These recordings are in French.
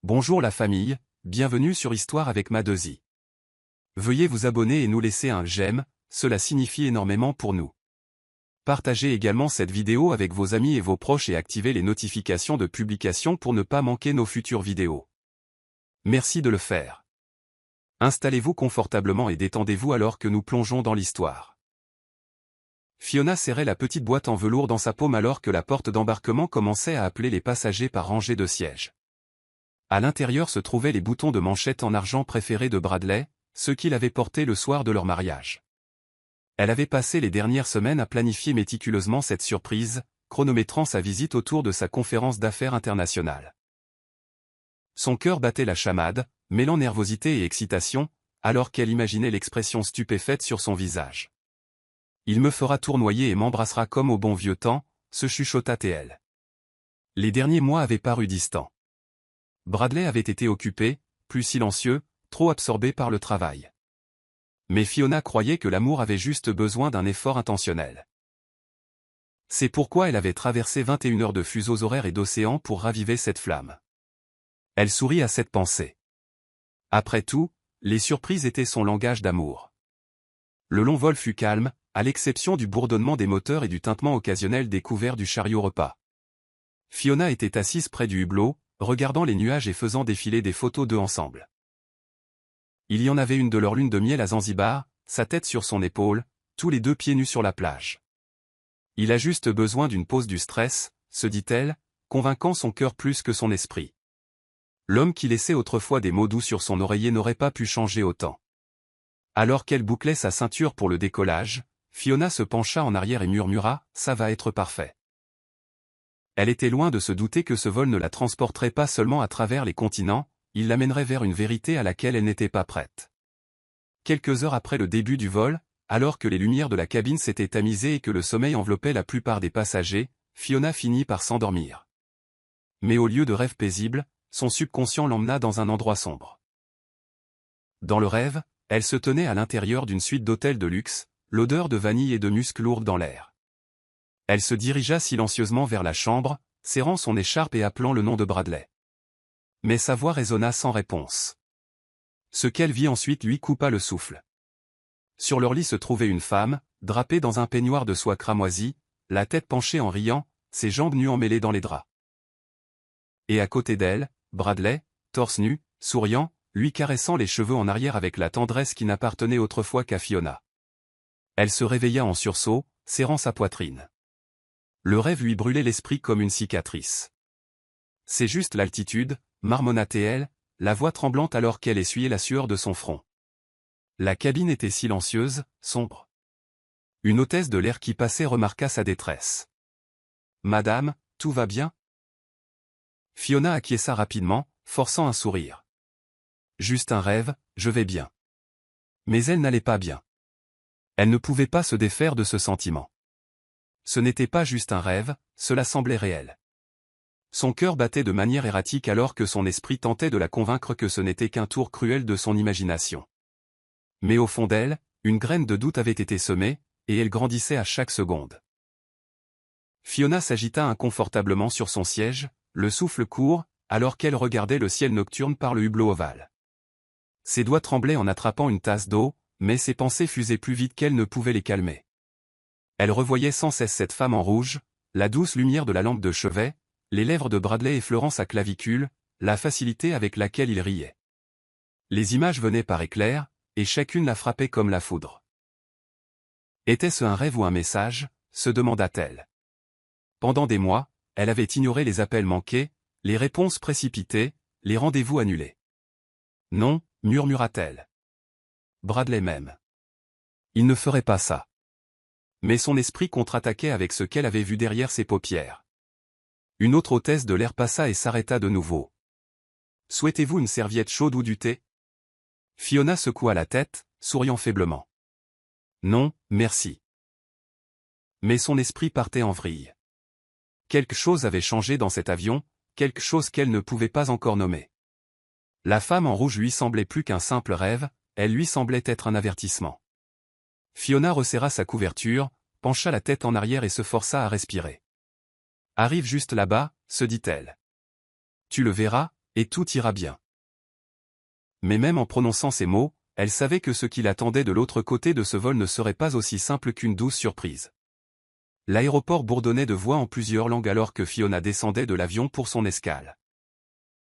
Bonjour la famille, bienvenue sur Histoire avec Madeusi. Veuillez vous abonner et nous laisser un j'aime, cela signifie énormément pour nous. Partagez également cette vidéo avec vos amis et vos proches et activez les notifications de publication pour ne pas manquer nos futures vidéos. Merci de le faire. Installez-vous confortablement et détendez-vous alors que nous plongeons dans l'histoire. Fiona serrait la petite boîte en velours dans sa paume alors que la porte d'embarquement commençait à appeler les passagers par rangées de sièges. À l'intérieur se trouvaient les boutons de manchette en argent préférés de Bradley, ceux qu'il avait portés le soir de leur mariage. Elle avait passé les dernières semaines à planifier méticuleusement cette surprise, chronométrant sa visite autour de sa conférence d'affaires internationale. Son cœur battait la chamade, mêlant nervosité et excitation, alors qu'elle imaginait l'expression stupéfaite sur son visage. Il me fera tournoyer et m'embrassera comme au bon vieux temps, se chuchota-t-elle. Les derniers mois avaient paru distants. Bradley avait été occupé, plus silencieux, trop absorbé par le travail. Mais Fiona croyait que l'amour avait juste besoin d'un effort intentionnel. C'est pourquoi elle avait traversé 21 heures de fuseaux horaires et d'océans pour raviver cette flamme. Elle sourit à cette pensée. Après tout, les surprises étaient son langage d'amour. Le long vol fut calme, à l'exception du bourdonnement des moteurs et du tintement occasionnel des couverts du chariot repas. Fiona était assise près du hublot, regardant les nuages et faisant défiler des photos d'eux ensemble. Il y en avait une de leur lune de miel à Zanzibar, sa tête sur son épaule, tous les deux pieds nus sur la plage. Il a juste besoin d'une pause du stress, se dit-elle, convainquant son cœur plus que son esprit. L'homme qui laissait autrefois des mots doux sur son oreiller n'aurait pas pu changer autant. Alors qu'elle bouclait sa ceinture pour le décollage, Fiona se pencha en arrière et murmura « Ça va être parfait ». Elle était loin de se douter que ce vol ne la transporterait pas seulement à travers les continents, il l'amènerait vers une vérité à laquelle elle n'était pas prête. Quelques heures après le début du vol, alors que les lumières de la cabine s'étaient tamisées et que le sommeil enveloppait la plupart des passagers, Fiona finit par s'endormir. Mais au lieu de rêve paisible, son subconscient l'emmena dans un endroit sombre. Dans le rêve, elle se tenait à l'intérieur d'une suite d'hôtels de luxe, l'odeur de vanille et de musc lourde dans l'air. Elle se dirigea silencieusement vers la chambre, serrant son écharpe et appelant le nom de Bradley. Mais sa voix résonna sans réponse. Ce qu'elle vit ensuite lui coupa le souffle. Sur leur lit se trouvait une femme, drapée dans un peignoir de soie cramoisie, la tête penchée en riant, ses jambes nues emmêlées dans les draps. Et à côté d'elle, Bradley, torse nu, souriant, lui caressant les cheveux en arrière avec la tendresse qui n'appartenait autrefois qu'à Fiona. Elle se réveilla en sursaut, serrant sa poitrine. Le rêve lui brûlait l'esprit comme une cicatrice. C'est juste l'altitude, marmonna-t-elle, la voix tremblante alors qu'elle essuyait la sueur de son front. La cabine était silencieuse, sombre. Une hôtesse de l'air qui passait remarqua sa détresse. « Madame, tout va bien ?» Fiona acquiesça rapidement, forçant un sourire. « Juste un rêve, je vais bien. » Mais elle n'allait pas bien. Elle ne pouvait pas se défaire de ce sentiment. Ce n'était pas juste un rêve, cela semblait réel. Son cœur battait de manière erratique alors que son esprit tentait de la convaincre que ce n'était qu'un tour cruel de son imagination. Mais au fond d'elle, une graine de doute avait été semée, et elle grandissait à chaque seconde. Fiona s'agita inconfortablement sur son siège, le souffle court, alors qu'elle regardait le ciel nocturne par le hublot ovale. Ses doigts tremblaient en attrapant une tasse d'eau, mais ses pensées fusaient plus vite qu'elle ne pouvait les calmer. Elle revoyait sans cesse cette femme en rouge, la douce lumière de la lampe de chevet, les lèvres de Bradley effleurant sa clavicule, la facilité avec laquelle il riait. Les images venaient par éclairs, et chacune la frappait comme la foudre. Était-ce un rêve ou un message, se demanda-t-elle. Pendant des mois, elle avait ignoré les appels manqués, les réponses précipitées, les rendez-vous annulés. Non, murmura-t-elle. Bradley m'aime. Il ne ferait pas ça. Mais son esprit contre-attaquait avec ce qu'elle avait vu derrière ses paupières. Une autre hôtesse de l'air passa et s'arrêta de nouveau. « Souhaitez-vous une serviette chaude ou du thé ?» Fiona secoua la tête, souriant faiblement. « Non, merci. » Mais son esprit partait en vrille. Quelque chose avait changé dans cet avion, quelque chose qu'elle ne pouvait pas encore nommer. La femme en rouge lui semblait plus qu'un simple rêve, elle lui semblait être un avertissement. Fiona resserra sa couverture, pencha la tête en arrière et se força à respirer. « Arrive juste là-bas, se dit-elle. Tu le verras, et tout ira bien. Mais même en prononçant ces mots, elle savait que ce qui l'attendait de l'autre côté de ce vol ne serait pas aussi simple qu'une douce surprise. L'aéroport bourdonnait de voix en plusieurs langues alors que Fiona descendait de l'avion pour son escale.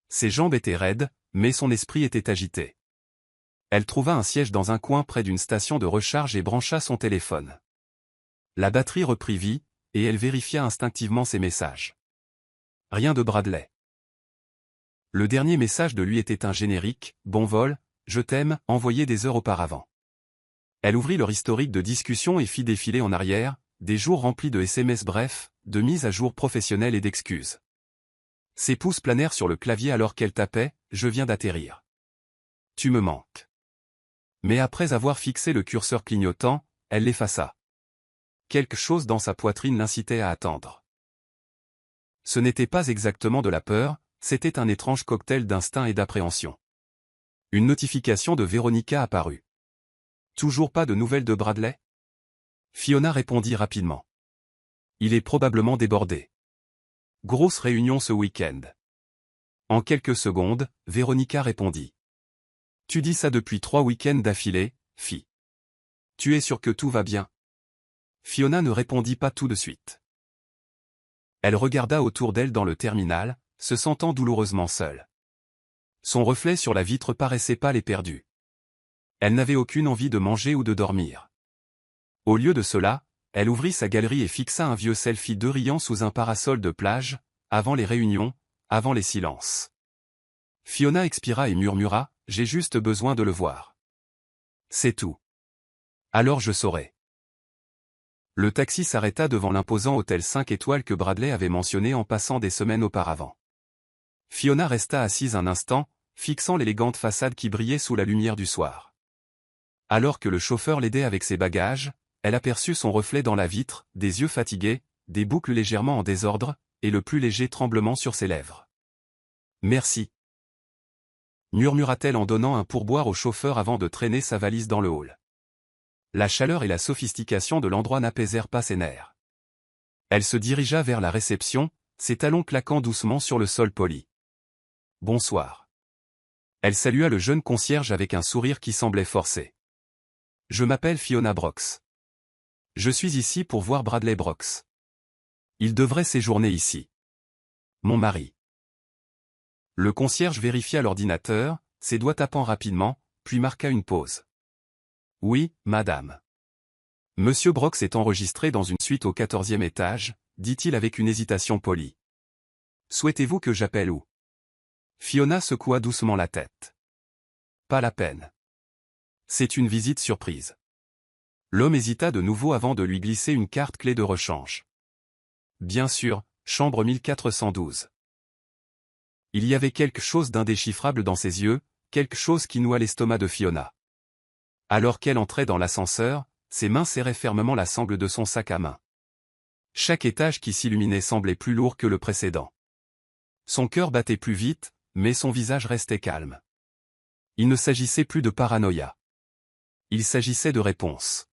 Ses jambes étaient raides, mais son esprit était agité. Elle trouva un siège dans un coin près d'une station de recharge et brancha son téléphone. La batterie reprit vie, et elle vérifia instinctivement ses messages. Rien de Bradley. Le dernier message de lui était un générique, « Bon vol, je t'aime », envoyé des heures auparavant. Elle ouvrit leur historique de discussion et fit défiler en arrière, des jours remplis de SMS brefs, de mises à jour professionnelles et d'excuses. Ses pouces planèrent sur le clavier alors qu'elle tapait, « Je viens d'atterrir. Tu me manques. » Mais après avoir fixé le curseur clignotant, elle l'effaça. Quelque chose dans sa poitrine l'incitait à attendre. Ce n'était pas exactement de la peur, c'était un étrange cocktail d'instinct et d'appréhension. Une notification de Veronica apparut. Toujours pas de nouvelles de Bradley? Fiona répondit rapidement. Il est probablement débordé. Grosse réunion ce week-end. En quelques secondes, Veronica répondit. Tu dis ça depuis 3 week-ends d'affilée, fi. Tu es sûr que tout va bien? Fiona ne répondit pas tout de suite. Elle regarda autour d'elle dans le terminal, se sentant douloureusement seule. Son reflet sur la vitre paraissait pâle et perdu. Elle n'avait aucune envie de manger ou de dormir. Au lieu de cela, elle ouvrit sa galerie et fixa un vieux selfie d'eux riant sous un parasol de plage, avant les réunions, avant les silences. Fiona expira et murmura, « J'ai juste besoin de le voir. C'est tout. Alors je saurai. » Le taxi s'arrêta devant l'imposant hôtel 5 étoiles que Bradley avait mentionné en passant des semaines auparavant. Fiona resta assise un instant, fixant l'élégante façade qui brillait sous la lumière du soir. Alors que le chauffeur l'aidait avec ses bagages, elle aperçut son reflet dans la vitre, des yeux fatigués, des boucles légèrement en désordre, et le plus léger tremblement sur ses lèvres. « Merci. » murmura-t-elle en donnant un pourboire au chauffeur avant de traîner sa valise dans le hall. La chaleur et la sophistication de l'endroit n'apaisèrent pas ses nerfs. Elle se dirigea vers la réception, ses talons claquant doucement sur le sol poli. « Bonsoir. » Elle salua le jeune concierge avec un sourire qui semblait forcé. « Je m'appelle Fiona Brox. Je suis ici pour voir Bradley Brox. Il devrait séjourner ici. Mon mari. » Le concierge vérifia l'ordinateur, ses doigts tapant rapidement, puis marqua une pause. « Oui, madame. Monsieur Brox est enregistré dans une suite au 14e étage, » dit-il avec une hésitation polie. « Souhaitez-vous que j'appelle où ?» Fiona secoua doucement la tête. « Pas la peine. C'est une visite surprise. » L'homme hésita de nouveau avant de lui glisser une carte clé de rechange. « Bien sûr, chambre 1412. » Il y avait quelque chose d'indéchiffrable dans ses yeux, quelque chose qui noua l'estomac de Fiona. Alors qu'elle entrait dans l'ascenseur, ses mains serraient fermement la sangle de son sac à main. Chaque étage qui s'illuminait semblait plus lourd que le précédent. Son cœur battait plus vite, mais son visage restait calme. Il ne s'agissait plus de paranoïa. Il s'agissait de réponse.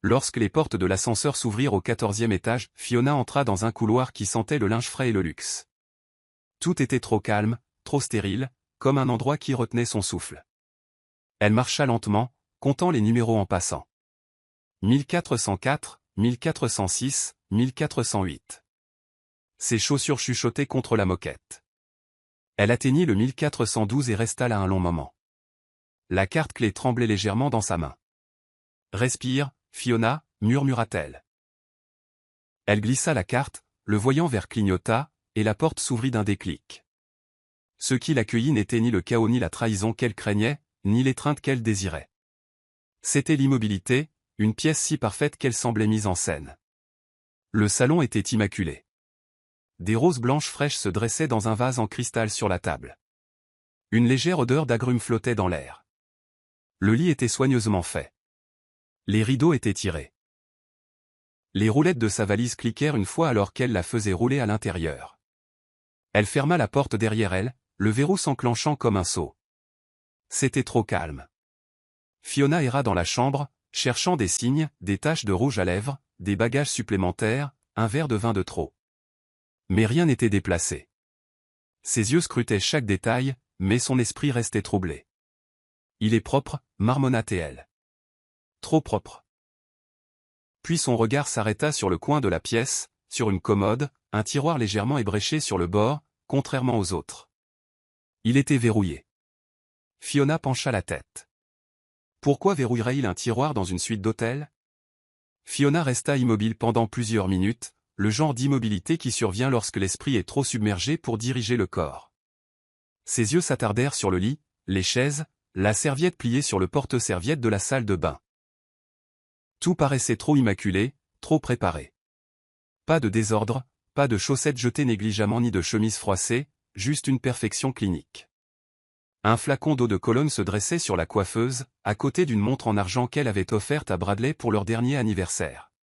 Lorsque les portes de l'ascenseur s'ouvrirent au 14e étage, Fiona entra dans un couloir qui sentait le linge frais et le luxe. Tout était trop calme, trop stérile, comme un endroit qui retenait son souffle. Elle marcha lentement, comptant les numéros en passant. 1404, 1406, 1408. Ses chaussures chuchotaient contre la moquette. Elle atteignit le 1412 et resta là un long moment. La carte clé tremblait légèrement dans sa main. « Respire, Fiona » murmura-t-elle. Elle glissa la carte, le voyant vert clignota, et la porte s'ouvrit d'un déclic. Ce qui l'accueillit n'était ni le chaos ni la trahison qu'elle craignait, ni l'étreinte qu'elle désirait. C'était l'immobilité, une pièce si parfaite qu'elle semblait mise en scène. Le salon était immaculé. Des roses blanches fraîches se dressaient dans un vase en cristal sur la table. Une légère odeur d'agrumes flottait dans l'air. Le lit était soigneusement fait. Les rideaux étaient tirés. Les roulettes de sa valise cliquèrent une fois alors qu'elle la faisait rouler à l'intérieur. Elle ferma la porte derrière elle, le verrou s'enclenchant comme un seau. C'était trop calme. Fiona erra dans la chambre, cherchant des signes, des taches de rouge à lèvres, des bagages supplémentaires, un verre de vin de trop. Mais rien n'était déplacé. Ses yeux scrutaient chaque détail, mais son esprit restait troublé. Il est propre, marmonna-t-elle. Trop propre. Puis son regard s'arrêta sur le coin de la pièce, sur une commode, un tiroir légèrement ébréché sur le bord, contrairement aux autres. Il était verrouillé. Fiona pencha la tête. Pourquoi verrouillerait-il un tiroir dans une suite d'hôtels? Fiona resta immobile pendant plusieurs minutes, le genre d'immobilité qui survient lorsque l'esprit est trop submergé pour diriger le corps. Ses yeux s'attardèrent sur le lit, les chaises, la serviette pliée sur le porte-serviette de la salle de bain. Tout paraissait trop immaculé, trop préparé. Pas de désordre, pas de chaussettes jetées négligemment ni de chemise froissée, juste une perfection clinique. Un flacon d'eau de Cologne se dressait sur la coiffeuse, à côté d'une montre en argent qu'elle avait offerte à Bradley pour leur dernier anniversaire.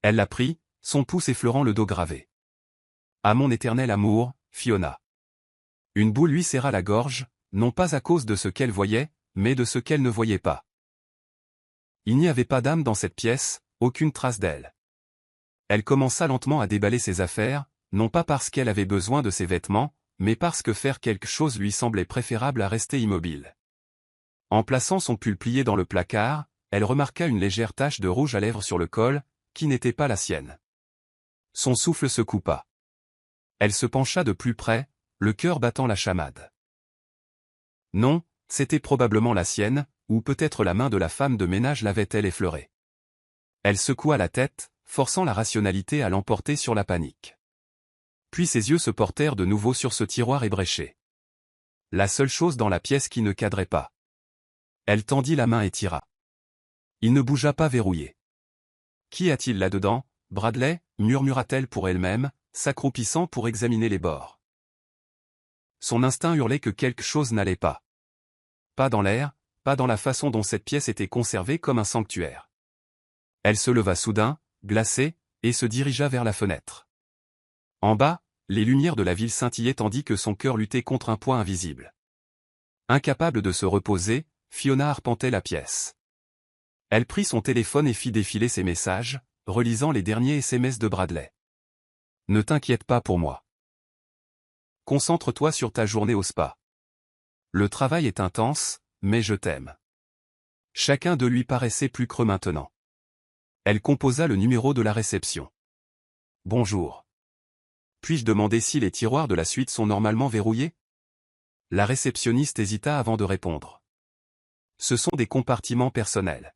Elle la prit, son pouce effleurant le dos gravé. « À mon éternel amour, Fiona. » Une boule lui serra la gorge, non pas à cause de ce qu'elle voyait, mais de ce qu'elle ne voyait pas. Il n'y avait pas d'âme dans cette pièce, aucune trace d'elle. Elle commença lentement à déballer ses affaires, non pas parce qu'elle avait besoin de ses vêtements, mais parce que faire quelque chose lui semblait préférable à rester immobile. En plaçant son pull plié dans le placard, elle remarqua une légère tache de rouge à lèvres sur le col, qui n'était pas la sienne. Son souffle se coupa. Elle se pencha de plus près, le cœur battant la chamade. Non, c'était probablement la sienne, ou peut-être la main de la femme de ménage l'avait-elle effleurée. Elle secoua la tête, forçant la rationalité à l'emporter sur la panique. Puis ses yeux se portèrent de nouveau sur ce tiroir ébréché. La seule chose dans la pièce qui ne cadrait pas. Elle tendit la main et tira. Il ne bougea pas verrouillé. « Qu'y a-t-il là-dedans, Bradley » murmura-t-elle pour elle-même, s'accroupissant pour examiner les bords. Son instinct hurlait que quelque chose n'allait pas. Pas dans l'air, pas dans la façon dont cette pièce était conservée comme un sanctuaire. Elle se leva soudain, glacée, et se dirigea vers la fenêtre. En bas, les lumières de la ville scintillaient tandis que son cœur luttait contre un poids invisible. Incapable de se reposer, Fiona arpentait la pièce. Elle prit son téléphone et fit défiler ses messages, relisant les derniers SMS de Bradley. « Ne t'inquiète pas pour moi. Concentre-toi sur ta journée au spa. Le travail est intense, mais je t'aime. » Chacun de lui paraissait plus creux maintenant. Elle composa le numéro de la réception. « Bonjour. Puis-je demander si les tiroirs de la suite sont normalement verrouillés ?» La réceptionniste hésita avant de répondre. « Ce sont des compartiments personnels.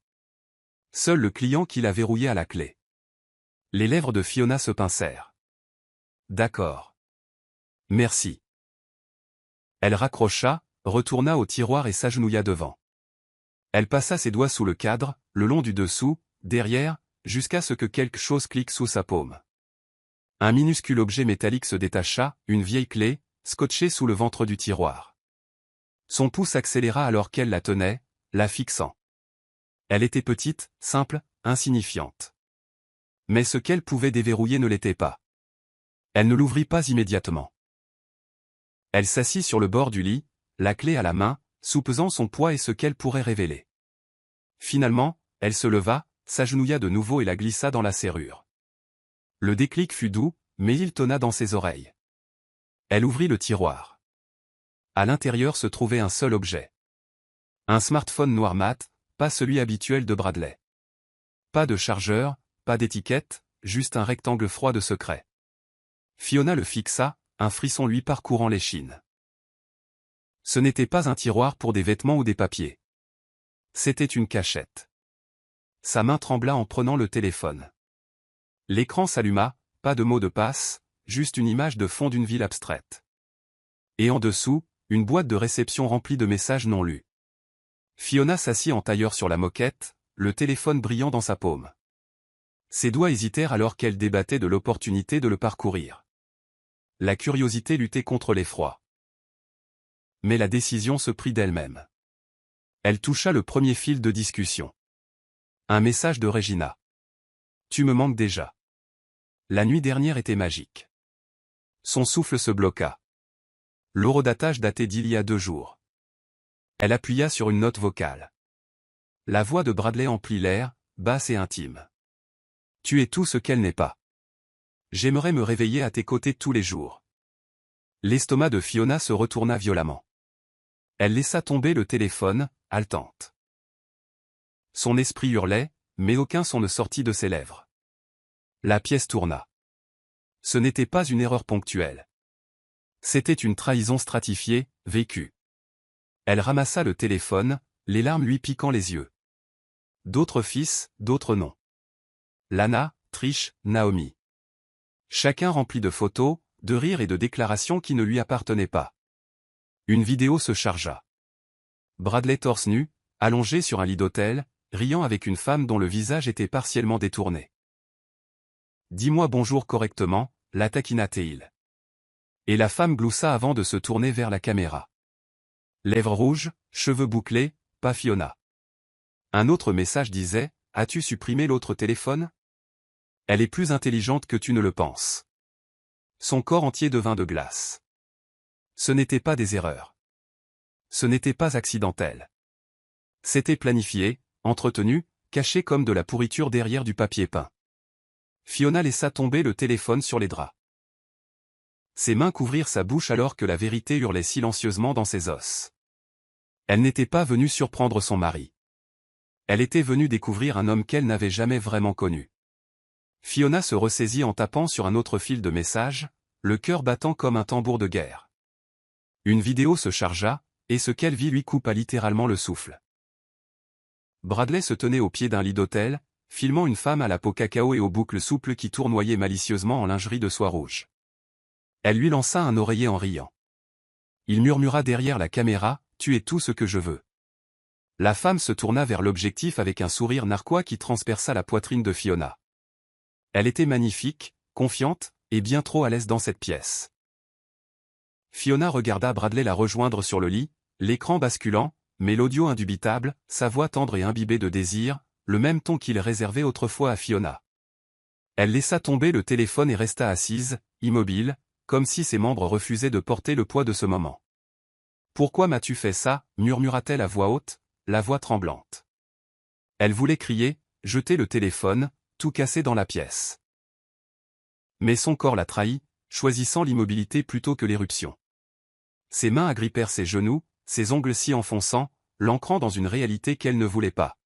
Seul le client qui l'a verrouillé a la clé. » Les lèvres de Fiona se pincèrent. « D'accord. Merci. » Elle raccrocha, retourna au tiroir et s'agenouilla devant. Elle passa ses doigts sous le cadre, le long du dessous, derrière, jusqu'à ce que quelque chose clique sous sa paume. Un minuscule objet métallique se détacha, une vieille clé, scotchée sous le ventre du tiroir. Son pouce accéléra alors qu'elle la tenait, la fixant. Elle était petite, simple, insignifiante. Mais ce qu'elle pouvait déverrouiller ne l'était pas. Elle ne l'ouvrit pas immédiatement. Elle s'assit sur le bord du lit, la clé à la main, soupesant son poids et ce qu'elle pourrait révéler. Finalement, elle se leva, s'agenouilla de nouveau et la glissa dans la serrure. Le déclic fut doux, mais il tonna dans ses oreilles. Elle ouvrit le tiroir. À l'intérieur se trouvait un seul objet. Un smartphone noir mat, pas celui habituel de Bradley. Pas de chargeur, pas d'étiquette, juste un rectangle froid de secret. Fiona le fixa, un frisson lui parcourant l'échine. Ce n'était pas un tiroir pour des vêtements ou des papiers. C'était une cachette. Sa main trembla en prenant le téléphone. L'écran s'alluma, pas de mot de passe, juste une image de fond d'une ville abstraite. Et en dessous, une boîte de réception remplie de messages non lus. Fiona s'assit en tailleur sur la moquette, le téléphone brillant dans sa paume. Ses doigts hésitèrent alors qu'elle débattait de l'opportunité de le parcourir. La curiosité luttait contre l'effroi. Mais la décision se prit d'elle-même. Elle toucha le premier fil de discussion. Un message de Regina. « Tu me manques déjà. La nuit dernière était magique. » Son souffle se bloqua. L'horodatage datait d'il y a 2 jours. Elle appuya sur une note vocale. La voix de Bradley emplit l'air, basse et intime. « Tu es tout ce qu'elle n'est pas. J'aimerais me réveiller à tes côtés tous les jours. L'estomac de Fiona se retourna violemment. Elle laissa tomber le téléphone, haletante. Son esprit hurlait, mais aucun son ne sortit de ses lèvres. La pièce tourna. Ce n'était pas une erreur ponctuelle. C'était une trahison stratifiée, vécue. Elle ramassa le téléphone, les larmes lui piquant les yeux. D'autres fils, d'autres noms. Lana, Trish, Naomi. Chacun rempli de photos, de rires et de déclarations qui ne lui appartenaient pas. Une vidéo se chargea. Bradley torse nu, allongé sur un lit d'hôtel, riant avec une femme dont le visage était partiellement détourné. « Dis-moi bonjour correctement », la taquina-t-il. Et la femme gloussa avant de se tourner vers la caméra. Lèvres rouges, cheveux bouclés, pas Fiona. Un autre message disait « As-tu supprimé l'autre téléphone ? Elle est plus intelligente que tu ne le penses. » Son corps entier devint de glace. Ce n'était pas des erreurs. Ce n'était pas accidentel. C'était planifié, entretenu, caché comme de la pourriture derrière du papier peint. Fiona laissa tomber le téléphone sur les draps. Ses mains couvrirent sa bouche alors que la vérité hurlait silencieusement dans ses os. Elle n'était pas venue surprendre son mari. Elle était venue découvrir un homme qu'elle n'avait jamais vraiment connu. Fiona se ressaisit en tapant sur un autre fil de messages, le cœur battant comme un tambour de guerre. Une vidéo se chargea, et ce qu'elle vit lui coupa littéralement le souffle. Bradley se tenait au pied d'un lit d'hôtel, filmant une femme à la peau cacao et aux boucles souples qui tournoyaient malicieusement en lingerie de soie rouge. Elle lui lança un oreiller en riant. Il murmura derrière la caméra, « Tu es tout ce que je veux. » La femme se tourna vers l'objectif avec un sourire narquois qui transperça la poitrine de Fiona. Elle était magnifique, confiante, et bien trop à l'aise dans cette pièce. Fiona regarda Bradley la rejoindre sur le lit, l'écran basculant, mais l'audio indubitable, sa voix tendre et imbibée de désir, le même ton qu'il réservait autrefois à Fiona. Elle laissa tomber le téléphone et resta assise, immobile, comme si ses membres refusaient de porter le poids de ce moment. « Pourquoi m'as-tu fait ça » murmura-t-elle à voix haute, la voix tremblante. Elle voulait crier, jeter le téléphone, tout casser dans la pièce. Mais son corps la trahit, choisissant l'immobilité plutôt que l'éruption. Ses mains agrippèrent ses genoux, ses ongles s'y enfonçant, l'ancrant dans une réalité qu'elle ne voulait pas.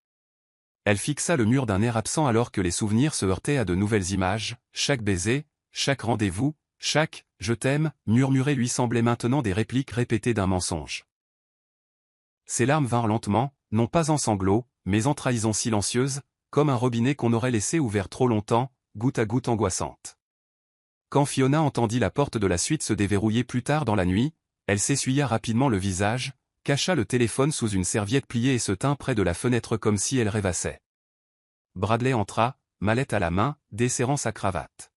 Elle fixa le mur d'un air absent alors que les souvenirs se heurtaient à de nouvelles images, chaque baiser, chaque rendez-vous, chaque « je t'aime » murmuré lui semblait maintenant des répliques répétées d'un mensonge. Ses larmes vinrent lentement, non pas en sanglots, mais en trahison silencieuse, comme un robinet qu'on aurait laissé ouvert trop longtemps, goutte à goutte angoissante. Quand Fiona entendit la porte de la suite se déverrouiller plus tard dans la nuit, elle s'essuya rapidement le visage, cacha le téléphone sous une serviette pliée et se tint près de la fenêtre comme si elle rêvassait. Bradley entra, mallette à la main, desserrant sa cravate.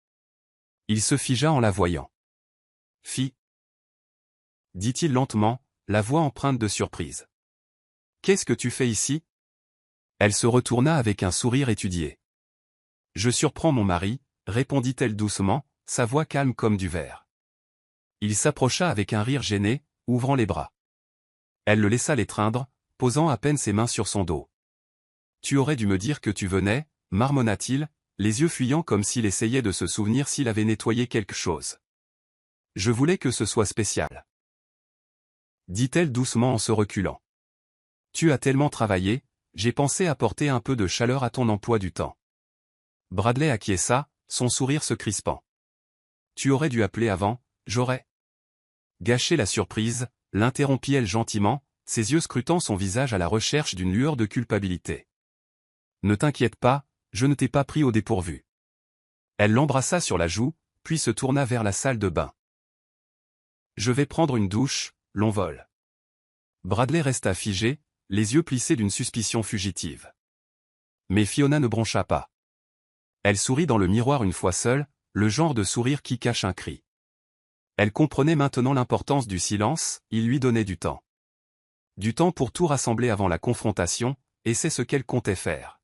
Il se figea en la voyant. « Fi » dit-il lentement, la voix empreinte de surprise. « Qu'est-ce que tu fais ici » Elle se retourna avec un sourire étudié. « Je surprends mon mari » répondit-elle doucement, sa voix calme comme du verre. Il s'approcha avec un rire gêné, ouvrant les bras. Elle le laissa l'étreindre, posant à peine ses mains sur son dos. « Tu aurais dû me dire que tu venais » marmonna-t-il, les yeux fuyants comme s'il essayait de se souvenir s'il avait nettoyé quelque chose. « Je voulais que ce soit spécial. » dit-elle doucement en se reculant. « Tu as tellement travaillé, j'ai pensé apporter un peu de chaleur à ton emploi du temps. » Bradley acquiesça, son sourire se crispant. « Tu aurais dû appeler avant, j'aurais. » Gâché la surprise, l'interrompit-elle gentiment, ses yeux scrutant son visage à la recherche d'une lueur de culpabilité. « Ne t'inquiète pas, je ne t'ai pas pris au dépourvu. » Elle l'embrassa sur la joue, puis se tourna vers la salle de bain. « Je vais prendre une douche, l'on vole. » Bradley resta figé, les yeux plissés d'une suspicion fugitive. Mais Fiona ne broncha pas. Elle sourit dans le miroir une fois seule, le genre de sourire qui cache un cri. Elle comprenait maintenant l'importance du silence, il lui donnait du temps. Du temps pour tout rassembler avant la confrontation, et c'est ce qu'elle comptait faire.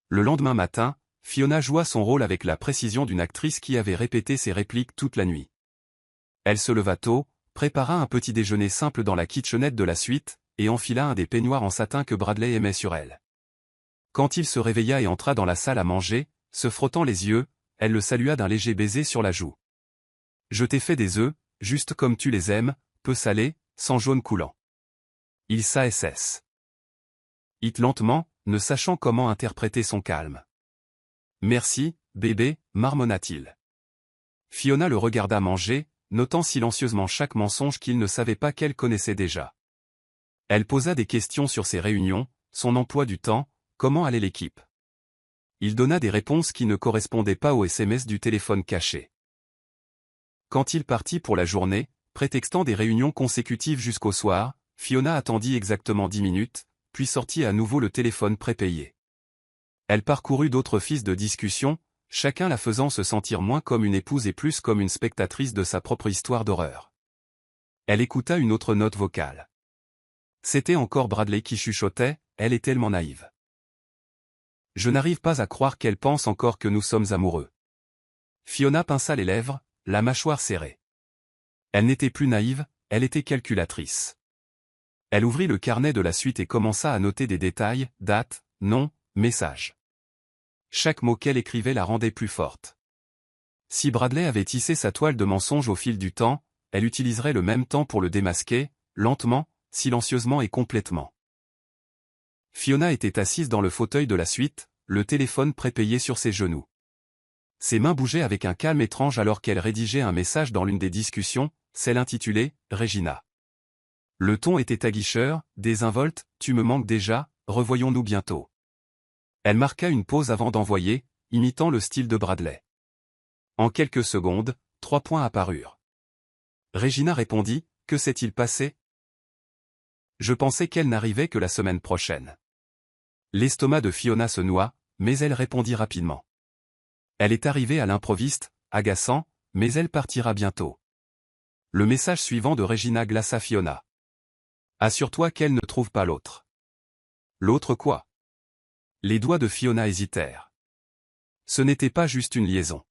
Le lendemain matin, Fiona joua son rôle avec la précision d'une actrice qui avait répété ses répliques toute la nuit. Elle se leva tôt, prépara un petit déjeuner simple dans la kitchenette de la suite, et enfila un des peignoirs en satin que Bradley aimait sur elle. Quand il se réveilla et entra dans la salle à manger, se frottant les yeux, elle le salua d'un léger baiser sur la joue. « Je t'ai fait des œufs, juste comme tu les aimes, peu salé, sans jaune coulant. Il s'assit lentement, ne sachant comment interpréter son calme. Merci, bébé, marmonna-t-il. Fiona le regarda manger, notant silencieusement chaque mensonge qu'il ne savait pas qu'elle connaissait déjà. Elle posa des questions sur ses réunions, son emploi du temps, comment allait l'équipe. Il donna des réponses qui ne correspondaient pas aux SMS du téléphone caché. Quand il partit pour la journée, prétextant des réunions consécutives jusqu'au soir, Fiona attendit exactement 10 minutes, puis sortit à nouveau le téléphone prépayé. Elle parcourut d'autres fils de discussion, chacun la faisant se sentir moins comme une épouse et plus comme une spectatrice de sa propre histoire d'horreur. Elle écouta une autre note vocale. C'était encore Bradley qui chuchotait, elle est tellement naïve. Je n'arrive pas à croire qu'elle pense encore que nous sommes amoureux. Fiona pinça les lèvres, la mâchoire serrée. Elle n'était plus naïve, elle était calculatrice. Elle ouvrit le carnet de la suite et commença à noter des détails, date, nom, message. Chaque mot qu'elle écrivait la rendait plus forte. Si Bradley avait tissé sa toile de mensonges au fil du temps, elle utiliserait le même temps pour le démasquer, lentement, silencieusement et complètement. Fiona était assise dans le fauteuil de la suite, le téléphone prépayé sur ses genoux. Ses mains bougeaient avec un calme étrange alors qu'elle rédigeait un message dans l'une des discussions, celle intitulée « Regina ». Le ton était aguicheur, désinvolte, « Tu me manques déjà, revoyons-nous bientôt ». Elle marqua une pause avant d'envoyer, imitant le style de Bradley. En quelques secondes, 3 points apparurent. Regina répondit, « Que s'est-il passé ? Je pensais qu'elle n'arrivait que la semaine prochaine. » L'estomac de Fiona se noua, mais elle répondit rapidement. Elle est arrivée à l'improviste, agaçant, mais elle partira bientôt. Le message suivant de Regina glaça Fiona. Assure-toi qu'elle ne trouve pas l'autre. L'autre quoi? Les doigts de Fiona hésitèrent. Ce n'était pas juste une liaison.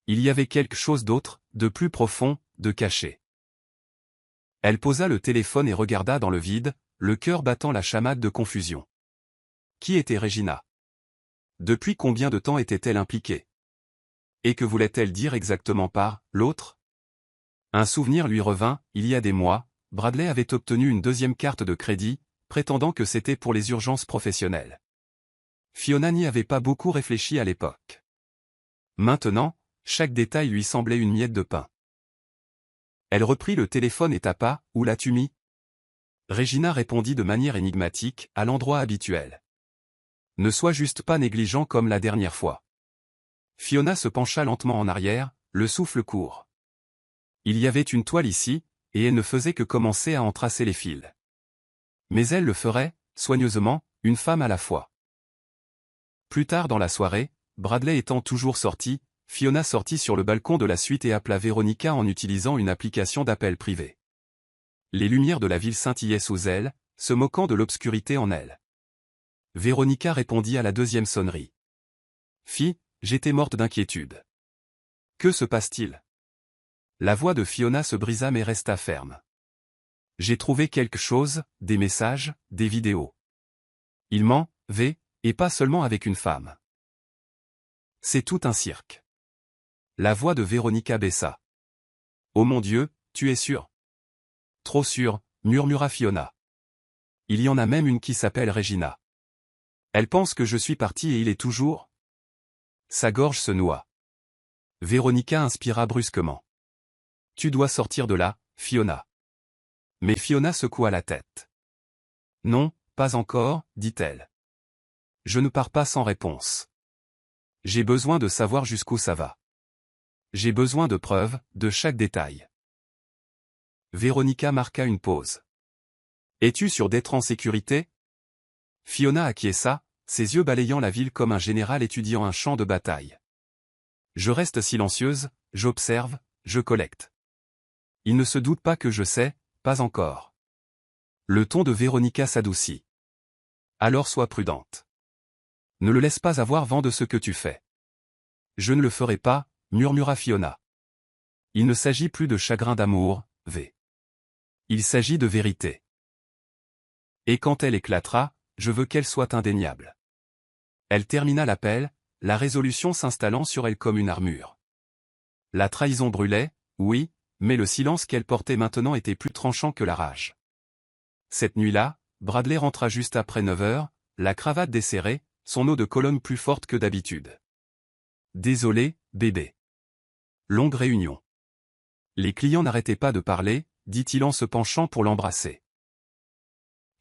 Il y avait quelque chose d'autre, de plus profond, de caché. Elle posa le téléphone et regarda dans le vide, le cœur battant la chamade de confusion. Qui était Regina? Depuis combien de temps était-elle impliquée? Et que voulait-elle dire exactement par « l'autre » ? Un souvenir lui revint, il y a des mois, Bradley avait obtenu une deuxième carte de crédit, prétendant que c'était pour les urgences professionnelles. Fiona n'y avait pas beaucoup réfléchi à l'époque. Maintenant, chaque détail lui semblait une miette de pain. Elle reprit le téléphone et tapa, « Où l'as-tu mis » Regina répondit de manière énigmatique, « À l'endroit habituel. » Ne sois juste pas négligent comme la dernière fois. Fiona se pencha lentement en arrière, le souffle court. Il y avait une toile ici, et elle ne faisait que commencer à en tracer les fils. Mais elle le ferait, soigneusement, une femme à la fois. Plus tard dans la soirée, Bradley étant toujours sorti, Fiona sortit sur le balcon de la suite et appela Veronica en utilisant une application d'appel privé. Les lumières de la ville scintillaient sous elle, se moquant de l'obscurité en elle. Veronica répondit à la deuxième sonnerie. « Fi, j'étais morte d'inquiétude. Que se passe-t-il » La voix de Fiona se brisa mais resta ferme. « J'ai trouvé quelque chose, des messages, des vidéos. Il ment, et pas seulement avec une femme. C'est tout un cirque. » La voix de Veronica baissa. « Oh mon Dieu, tu es sûr ?» Trop sûr, murmura Fiona. Il y en a même une qui s'appelle Regina. Elle pense que je suis parti et il est toujours... Sa gorge se noua. Veronica inspira brusquement. Tu dois sortir de là, Fiona. Mais Fiona secoua la tête. Non, pas encore, dit-elle. Je ne pars pas sans réponse. J'ai besoin de savoir jusqu'où ça va. J'ai besoin de preuves, de chaque détail. Veronica marqua une pause. Es-tu sûr d'être en sécurité? Fiona acquiesça, ses yeux balayant la ville comme un général étudiant un champ de bataille. Je reste silencieuse, j'observe, je collecte. Il ne se doute pas que je sais, pas encore. Le ton de Veronica s'adoucit. Alors sois prudente. Ne le laisse pas avoir vent de ce que tu fais. Je ne le ferai pas, murmura Fiona. Il ne s'agit plus de chagrin d'amour, V. Il s'agit de vérité. Et quand elle éclatera, je veux qu'elle soit indéniable. Elle termina l'appel, la résolution s'installant sur elle comme une armure. La trahison brûlait, oui, mais le silence qu'elle portait maintenant était plus tranchant que la rage. Cette nuit-là, Bradley rentra juste après 9 heures, la cravate desserrée, son eau de Cologne plus forte que d'habitude. Désolé, bébé. Longue réunion. Les clients n'arrêtaient pas de parler, dit-il en se penchant pour l'embrasser.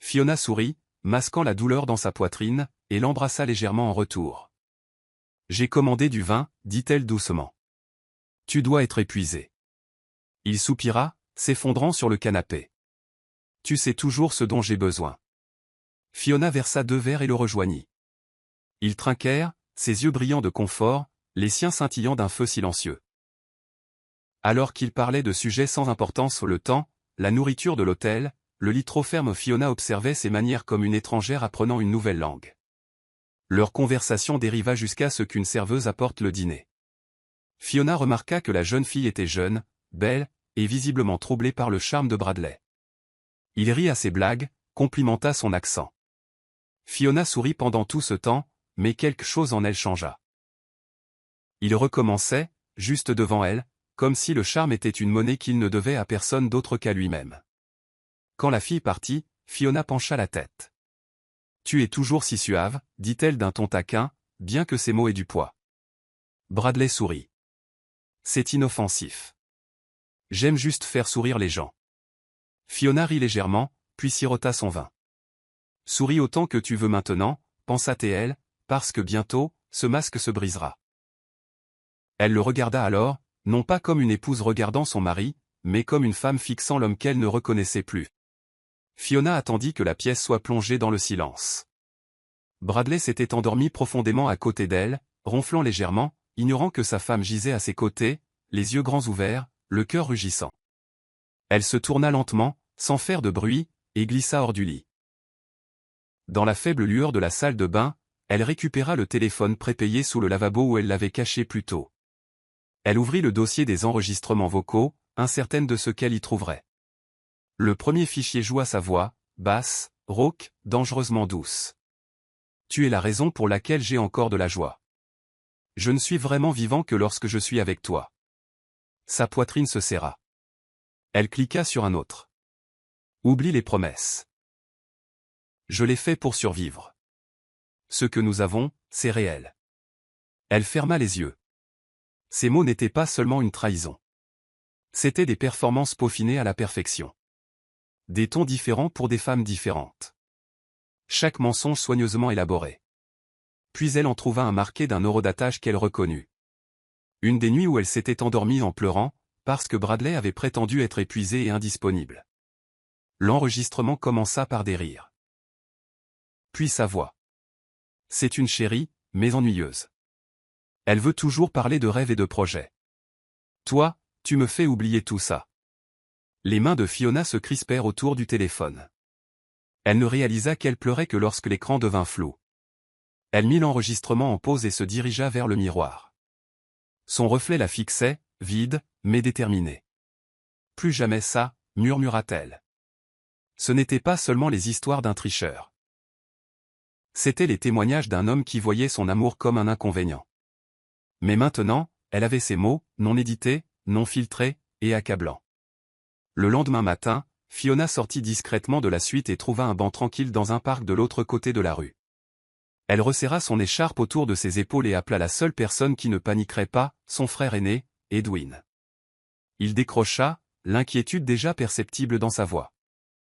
Fiona sourit, masquant la douleur dans sa poitrine, et l'embrassa légèrement en retour. J'ai commandé du vin, dit-elle doucement. Tu dois être épuisé. Il soupira, s'effondrant sur le canapé. Tu sais toujours ce dont j'ai besoin. Fiona versa 2 verres et le rejoignit. Ils trinquèrent, ses yeux brillants de confort, les siens scintillant d'un feu silencieux. Alors qu'ils parlaient de sujets sans importance, le temps, la nourriture de l'hôtel, le lit trop ferme, Fiona observait ses manières comme une étrangère apprenant une nouvelle langue. Leur conversation dériva jusqu'à ce qu'une serveuse apporte le dîner. Fiona remarqua que la jeune fille était jeune, belle, et visiblement troublée par le charme de Bradley. Il rit à ses blagues, complimenta son accent. Fiona sourit pendant tout ce temps, mais quelque chose en elle changea. Il recommençait, juste devant elle, comme si le charme était une monnaie qu'il ne devait à personne d'autre qu'à lui-même. Quand la fille partit, Fiona pencha la tête. « Tu es toujours si suave, dit-elle d'un ton taquin, bien que ses mots aient du poids. Bradley sourit. C'est inoffensif. J'aime juste faire sourire les gens. Fiona rit légèrement, puis sirota son vin. Souris autant que tu veux maintenant, pensa-t-elle, parce que bientôt, ce masque se brisera. Elle le regarda alors, non pas comme une épouse regardant son mari, mais comme une femme fixant l'homme qu'elle ne reconnaissait plus. Fiona attendit que la pièce soit plongée dans le silence. Bradley s'était endormi profondément à côté d'elle, ronflant légèrement, ignorant que sa femme gisait à ses côtés, les yeux grands ouverts, le cœur rugissant. Elle se tourna lentement, sans faire de bruit, et glissa hors du lit. Dans la faible lueur de la salle de bain, elle récupéra le téléphone prépayé sous le lavabo où elle l'avait caché plus tôt. Elle ouvrit le dossier des enregistrements vocaux, incertaine de ce qu'elle y trouverait. Le premier fichier joua sa voix, basse, rauque, dangereusement douce. Tu es la raison pour laquelle j'ai encore de la joie. Je ne suis vraiment vivant que lorsque je suis avec toi. Sa poitrine se serra. Elle cliqua sur un autre. Oublie les promesses. Je l'ai fait pour survivre. Ce que nous avons, c'est réel. Elle ferma les yeux. Ces mots n'étaient pas seulement une trahison. C'étaient des performances peaufinées à la perfection. Des tons différents pour des femmes différentes. Chaque mensonge soigneusement élaboré. Puis elle en trouva un marqué d'un horodatage qu'elle reconnut. Une des nuits où elle s'était endormie en pleurant, parce que Bradley avait prétendu être épuisé et indisponible. L'enregistrement commença par des rires. Puis sa voix. C'est une chérie, mais ennuyeuse. Elle veut toujours parler de rêves et de projets. Toi, tu me fais oublier tout ça. Les mains de Fiona se crispèrent autour du téléphone. Elle ne réalisa qu'elle pleurait que lorsque l'écran devint flou. Elle mit l'enregistrement en pause et se dirigea vers le miroir. Son reflet la fixait, vide, mais déterminé. Plus jamais ça, murmura-t-elle. Ce n'étaient pas seulement les histoires d'un tricheur. C'étaient les témoignages d'un homme qui voyait son amour comme un inconvénient. Mais maintenant, elle avait ces mots, non édités, non filtrés, et accablants. Le lendemain matin, Fiona sortit discrètement de la suite et trouva un banc tranquille dans un parc de l'autre côté de la rue. Elle resserra son écharpe autour de ses épaules et appela la seule personne qui ne paniquerait pas, son frère aîné, Edwin. Il décrocha, l'inquiétude déjà perceptible dans sa voix.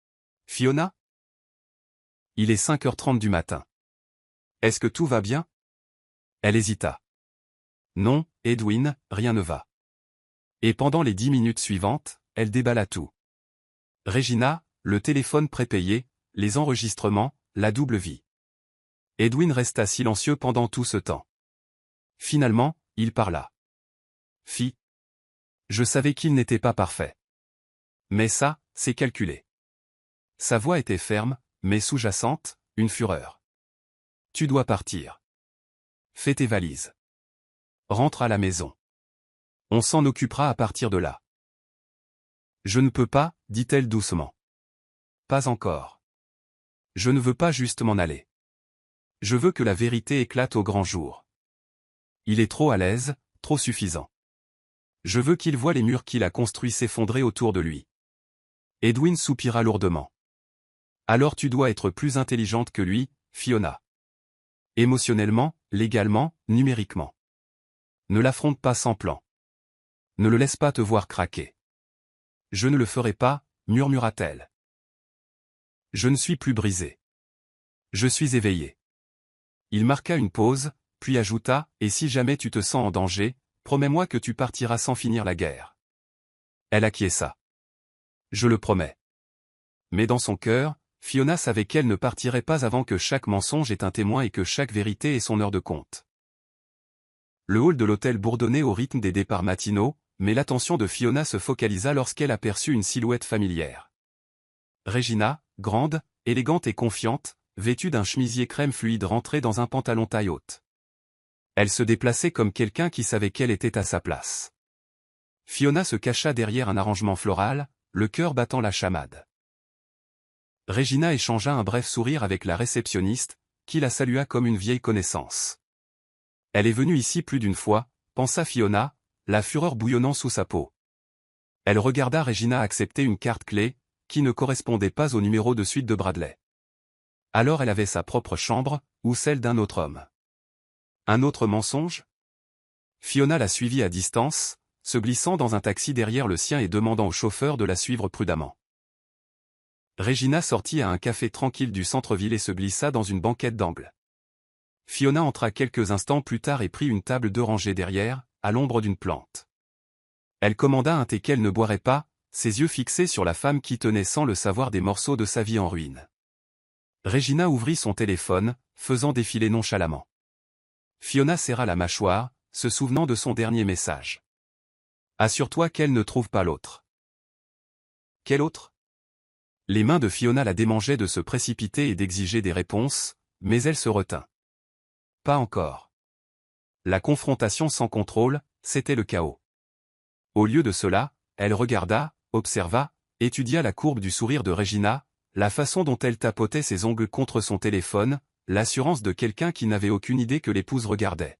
« Fiona ? Il est 5h30 du matin. Est-ce que tout va bien ?» Elle hésita. « Non, Edwin, rien ne va. » Et pendant les 10 minutes suivantes, elle déballa tout. Regina, le téléphone prépayé, les enregistrements, la double vie. Edwin resta silencieux pendant tout ce temps. Finalement, il parla. « Fi. Je savais qu'il n'était pas parfait. Mais ça, c'est calculé. » Sa voix était ferme, mais sous-jacente, une fureur. « Tu dois partir. Fais tes valises. Rentre à la maison. On s'en occupera à partir de là. » Je ne peux pas, dit-elle doucement. Pas encore. Je ne veux pas juste m'en aller. Je veux que la vérité éclate au grand jour. Il est trop à l'aise, trop suffisant. Je veux qu'il voie les murs qu'il a construits s'effondrer autour de lui. Edwin soupira lourdement. Alors tu dois être plus intelligente que lui, Fiona. Émotionnellement, légalement, numériquement. Ne l'affronte pas sans plan. Ne le laisse pas te voir craquer. Je ne le ferai pas, murmura-t-elle. Je ne suis plus brisé. Je suis éveillé. Il marqua une pause, puis ajouta, et si jamais tu te sens en danger, promets-moi que tu partiras sans finir la guerre. Elle acquiesça. Je le promets. Mais dans son cœur, Fiona savait qu'elle ne partirait pas avant que chaque mensonge ait un témoin et que chaque vérité ait son heure de compte. Le hall de l'hôtel bourdonnait au rythme des départs matinaux, mais l'attention de Fiona se focalisa lorsqu'elle aperçut une silhouette familière. Regina, grande, élégante et confiante, vêtue d'un chemisier crème fluide rentrait dans un pantalon taille haute. Elle se déplaçait comme quelqu'un qui savait qu'elle était à sa place. Fiona se cacha derrière un arrangement floral, le cœur battant la chamade. Regina échangea un bref sourire avec la réceptionniste, qui la salua comme une vieille connaissance. Elle est venue ici plus d'une fois, pensa Fiona, la fureur bouillonnant sous sa peau. Elle regarda Regina accepter une carte clé, qui ne correspondait pas au numéro de suite de Bradley. Alors elle avait sa propre chambre, ou celle d'un autre homme. Un autre mensonge? Fiona la suivit à distance, se glissant dans un taxi derrière le sien et demandant au chauffeur de la suivre prudemment. Regina sortit à un café tranquille du centre-ville et se glissa dans une banquette d'angle. Fiona entra quelques instants plus tard et prit une table 2 rangées derrière, à l'ombre d'une plante. Elle commanda un thé qu'elle ne boirait pas, ses yeux fixés sur la femme qui tenait sans le savoir des morceaux de sa vie en ruine. Regina ouvrit son téléphone, faisant défiler nonchalamment. Fiona serra la mâchoire, se souvenant de son dernier message. Assure-toi qu'elle ne trouve pas l'autre. Quel autre? Les mains de Fiona la démangeaient de se précipiter et d'exiger des réponses, mais elle se retint. Pas encore. La confrontation sans contrôle, c'était le chaos. Au lieu de cela, elle regarda, observa, étudia la courbe du sourire de Regina, la façon dont elle tapotait ses ongles contre son téléphone, l'assurance de quelqu'un qui n'avait aucune idée que l'épouse regardait.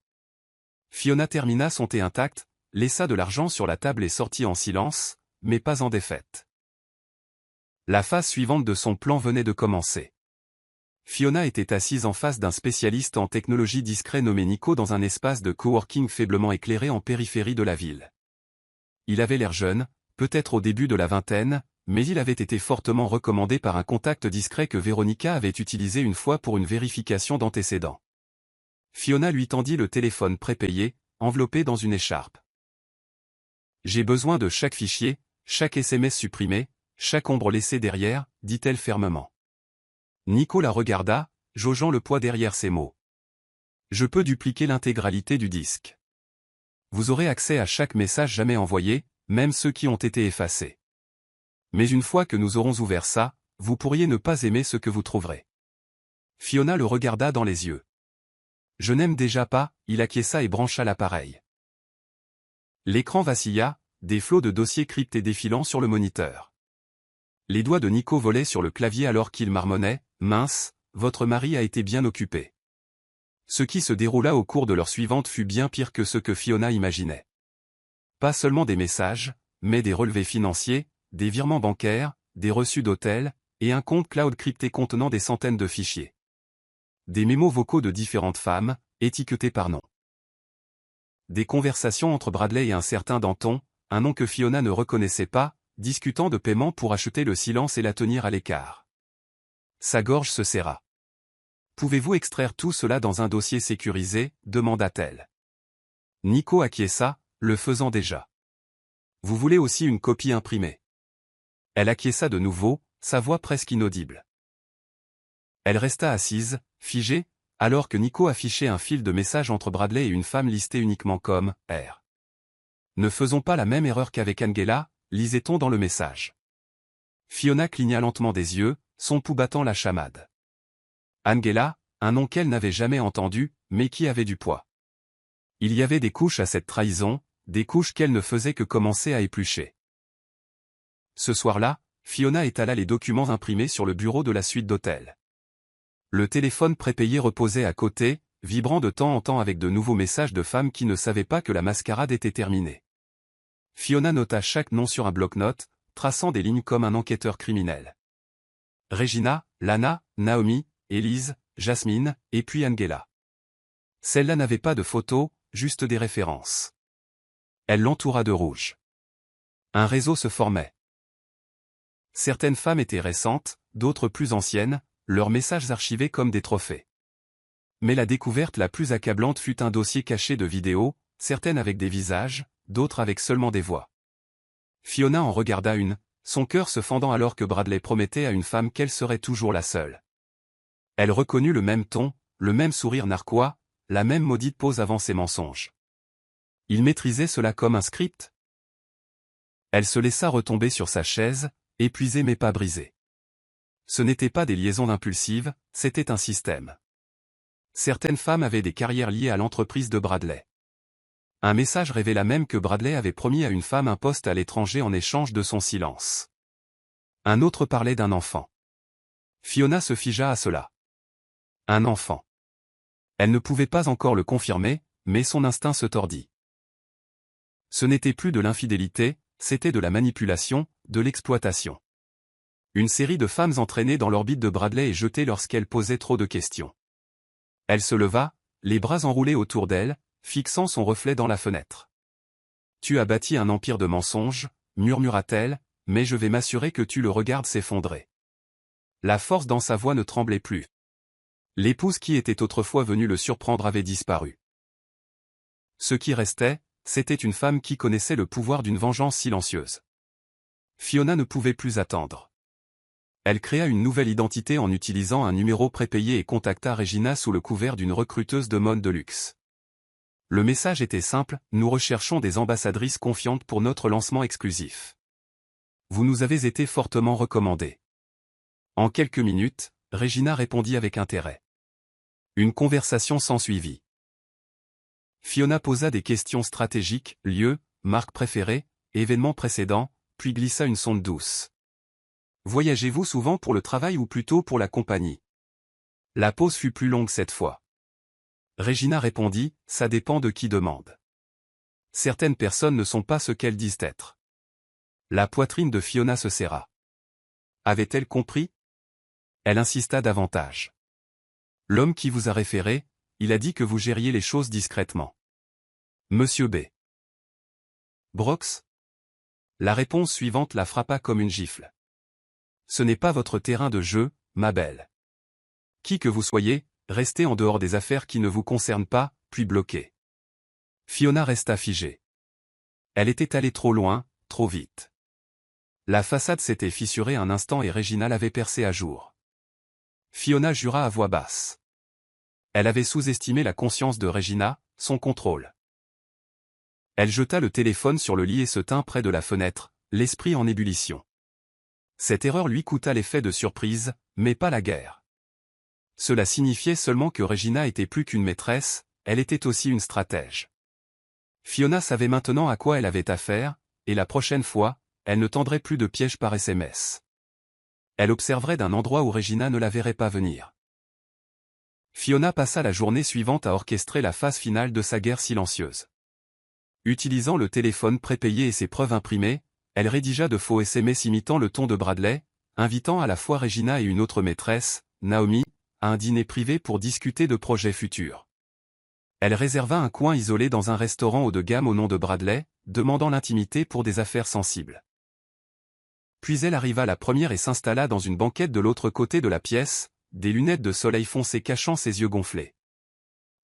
Fiona termina son thé intact, laissa de l'argent sur la table et sortit en silence, mais pas en défaite. La phase suivante de son plan venait de commencer. Fiona était assise en face d'un spécialiste en technologie discret nommé Nico dans un espace de coworking faiblement éclairé en périphérie de la ville. Il avait l'air jeune, peut-être au début de la vingtaine, mais il avait été fortement recommandé par un contact discret que Veronica avait utilisé une fois pour une vérification d'antécédents. Fiona lui tendit le téléphone prépayé, enveloppé dans une écharpe. « J'ai besoin de chaque fichier, chaque SMS supprimé, chaque ombre laissée derrière, dit-elle fermement. Nico la regarda, jaugeant le poids derrière ses mots. Je peux dupliquer l'intégralité du disque. Vous aurez accès à chaque message jamais envoyé, même ceux qui ont été effacés. Mais une fois que nous aurons ouvert ça, vous pourriez ne pas aimer ce que vous trouverez. Fiona le regarda dans les yeux. Je n'aime déjà pas, il acquiesça et brancha l'appareil. L'écran vacilla, des flots de dossiers cryptés défilant sur le moniteur. Les doigts de Nico volaient sur le clavier alors qu'il marmonnait, mince, votre mari a été bien occupé. Ce qui se déroula au cours de l'heure suivante fut bien pire que ce que Fiona imaginait. Pas seulement des messages, mais des relevés financiers, des virements bancaires, des reçus d'hôtel, et un compte cloud crypté contenant des centaines de fichiers. Des mémos vocaux de différentes femmes, étiquetés par nom. Des conversations entre Bradley et un certain Danton, un nom que Fiona ne reconnaissait pas, discutant de paiement pour acheter le silence et la tenir à l'écart. Sa gorge se serra. « Pouvez-vous extraire tout cela dans un dossier sécurisé » demanda-t-elle. Nico acquiesça, le faisant déjà. « Vous voulez aussi une copie imprimée ?» Elle acquiesça de nouveau, sa voix presque inaudible. Elle resta assise, figée, alors que Nico affichait un fil de messages entre Bradley et une femme listée uniquement comme « R ». Ne faisons pas la même erreur qu'avec Angela, lisait-on dans le message. Fiona cligna lentement des yeux, son pouls battant la chamade. Angela, un nom qu'elle n'avait jamais entendu, mais qui avait du poids. Il y avait des couches à cette trahison, des couches qu'elle ne faisait que commencer à éplucher. Ce soir-là, Fiona étala les documents imprimés sur le bureau de la suite d'hôtel. Le téléphone prépayé reposait à côté, vibrant de temps en temps avec de nouveaux messages de femmes qui ne savaient pas que la mascarade était terminée. Fiona nota chaque nom sur un bloc-notes, traçant des lignes comme un enquêteur criminel. Regina, Lana, Naomi, Elise, Jasmine, et puis Angela. Celle-là n'avait pas de photos, juste des références. Elle l'entoura de rouge. Un réseau se formait. Certaines femmes étaient récentes, d'autres plus anciennes, leurs messages archivés comme des trophées. Mais la découverte la plus accablante fut un dossier caché de vidéos, certaines avec des visages, d'autres avec seulement des voix. Fiona en regarda une, son cœur se fendant alors que Bradley promettait à une femme qu'elle serait toujours la seule. Elle reconnut le même ton, le même sourire narquois, la même maudite pose avant ses mensonges. Il maîtrisait cela comme un script. Elle se laissa retomber sur sa chaise, épuisée mais pas brisée. Ce n'étaient pas des liaisons impulsives, c'était un système. Certaines femmes avaient des carrières liées à l'entreprise de Bradley. Un message révéla même que Bradley avait promis à une femme un poste à l'étranger en échange de son silence. Un autre parlait d'un enfant. Fiona se figea à cela. Un enfant. Elle ne pouvait pas encore le confirmer, mais son instinct se tordit. Ce n'était plus de l'infidélité, c'était de la manipulation, de l'exploitation. Une série de femmes entraînées dans l'orbite de Bradley et jetées lorsqu'elle posait trop de questions. Elle se leva, les bras enroulés autour d'elle, fixant son reflet dans la fenêtre. « Tu as bâti un empire de mensonges, murmura-t-elle, mais je vais m'assurer que tu le regardes s'effondrer. » La force dans sa voix ne tremblait plus. L'épouse qui était autrefois venue le surprendre avait disparu. Ce qui restait, c'était une femme qui connaissait le pouvoir d'une vengeance silencieuse. Fiona ne pouvait plus attendre. Elle créa une nouvelle identité en utilisant un numéro prépayé et contacta Regina sous le couvert d'une recruteuse de mode de luxe. Le message était simple, nous recherchons des ambassadrices confiantes pour notre lancement exclusif. Vous nous avez été fortement recommandés. En quelques minutes, Regina répondit avec intérêt. Une conversation s'ensuivit. Fiona posa des questions stratégiques, lieu, marque préférée, événements précédents, puis glissa une sonde douce. Voyagez-vous souvent pour le travail ou plutôt pour la compagnie? La pause fut plus longue cette fois. Regina répondit, ça dépend de qui demande. Certaines personnes ne sont pas ce qu'elles disent être. La poitrine de Fiona se serra. Avait-elle compris? Elle insista davantage. L'homme qui vous a référé, il a dit que vous gériez les choses discrètement. Monsieur B. Brox? La réponse suivante la frappa comme une gifle. Ce n'est pas votre terrain de jeu, ma belle. Qui que vous soyez, restez en dehors des affaires qui ne vous concernent pas, puis bloquez. Fiona resta figée. Elle était allée trop loin, trop vite. La façade s'était fissurée un instant et Regina l'avait percée à jour. Fiona jura à voix basse. Elle avait sous-estimé la conscience de Regina, son contrôle. Elle jeta le téléphone sur le lit et se tint près de la fenêtre, l'esprit en ébullition. Cette erreur lui coûta l'effet de surprise, mais pas la guerre. Cela signifiait seulement que Regina était plus qu'une maîtresse, elle était aussi une stratège. Fiona savait maintenant à quoi elle avait affaire, et la prochaine fois, elle ne tendrait plus de pièges par SMS. Elle observerait d'un endroit où Regina ne la verrait pas venir. Fiona passa la journée suivante à orchestrer la phase finale de sa guerre silencieuse. Utilisant le téléphone prépayé et ses preuves imprimées, elle rédigea de faux SMS imitant le ton de Bradley, invitant à la fois Regina et une autre maîtresse, Naomi, à un dîner privé pour discuter de projets futurs. Elle réserva un coin isolé dans un restaurant haut de gamme au nom de Bradley, demandant l'intimité pour des affaires sensibles. Puis elle arriva la première et s'installa dans une banquette de l'autre côté de la pièce, des lunettes de soleil foncé cachant ses yeux gonflés.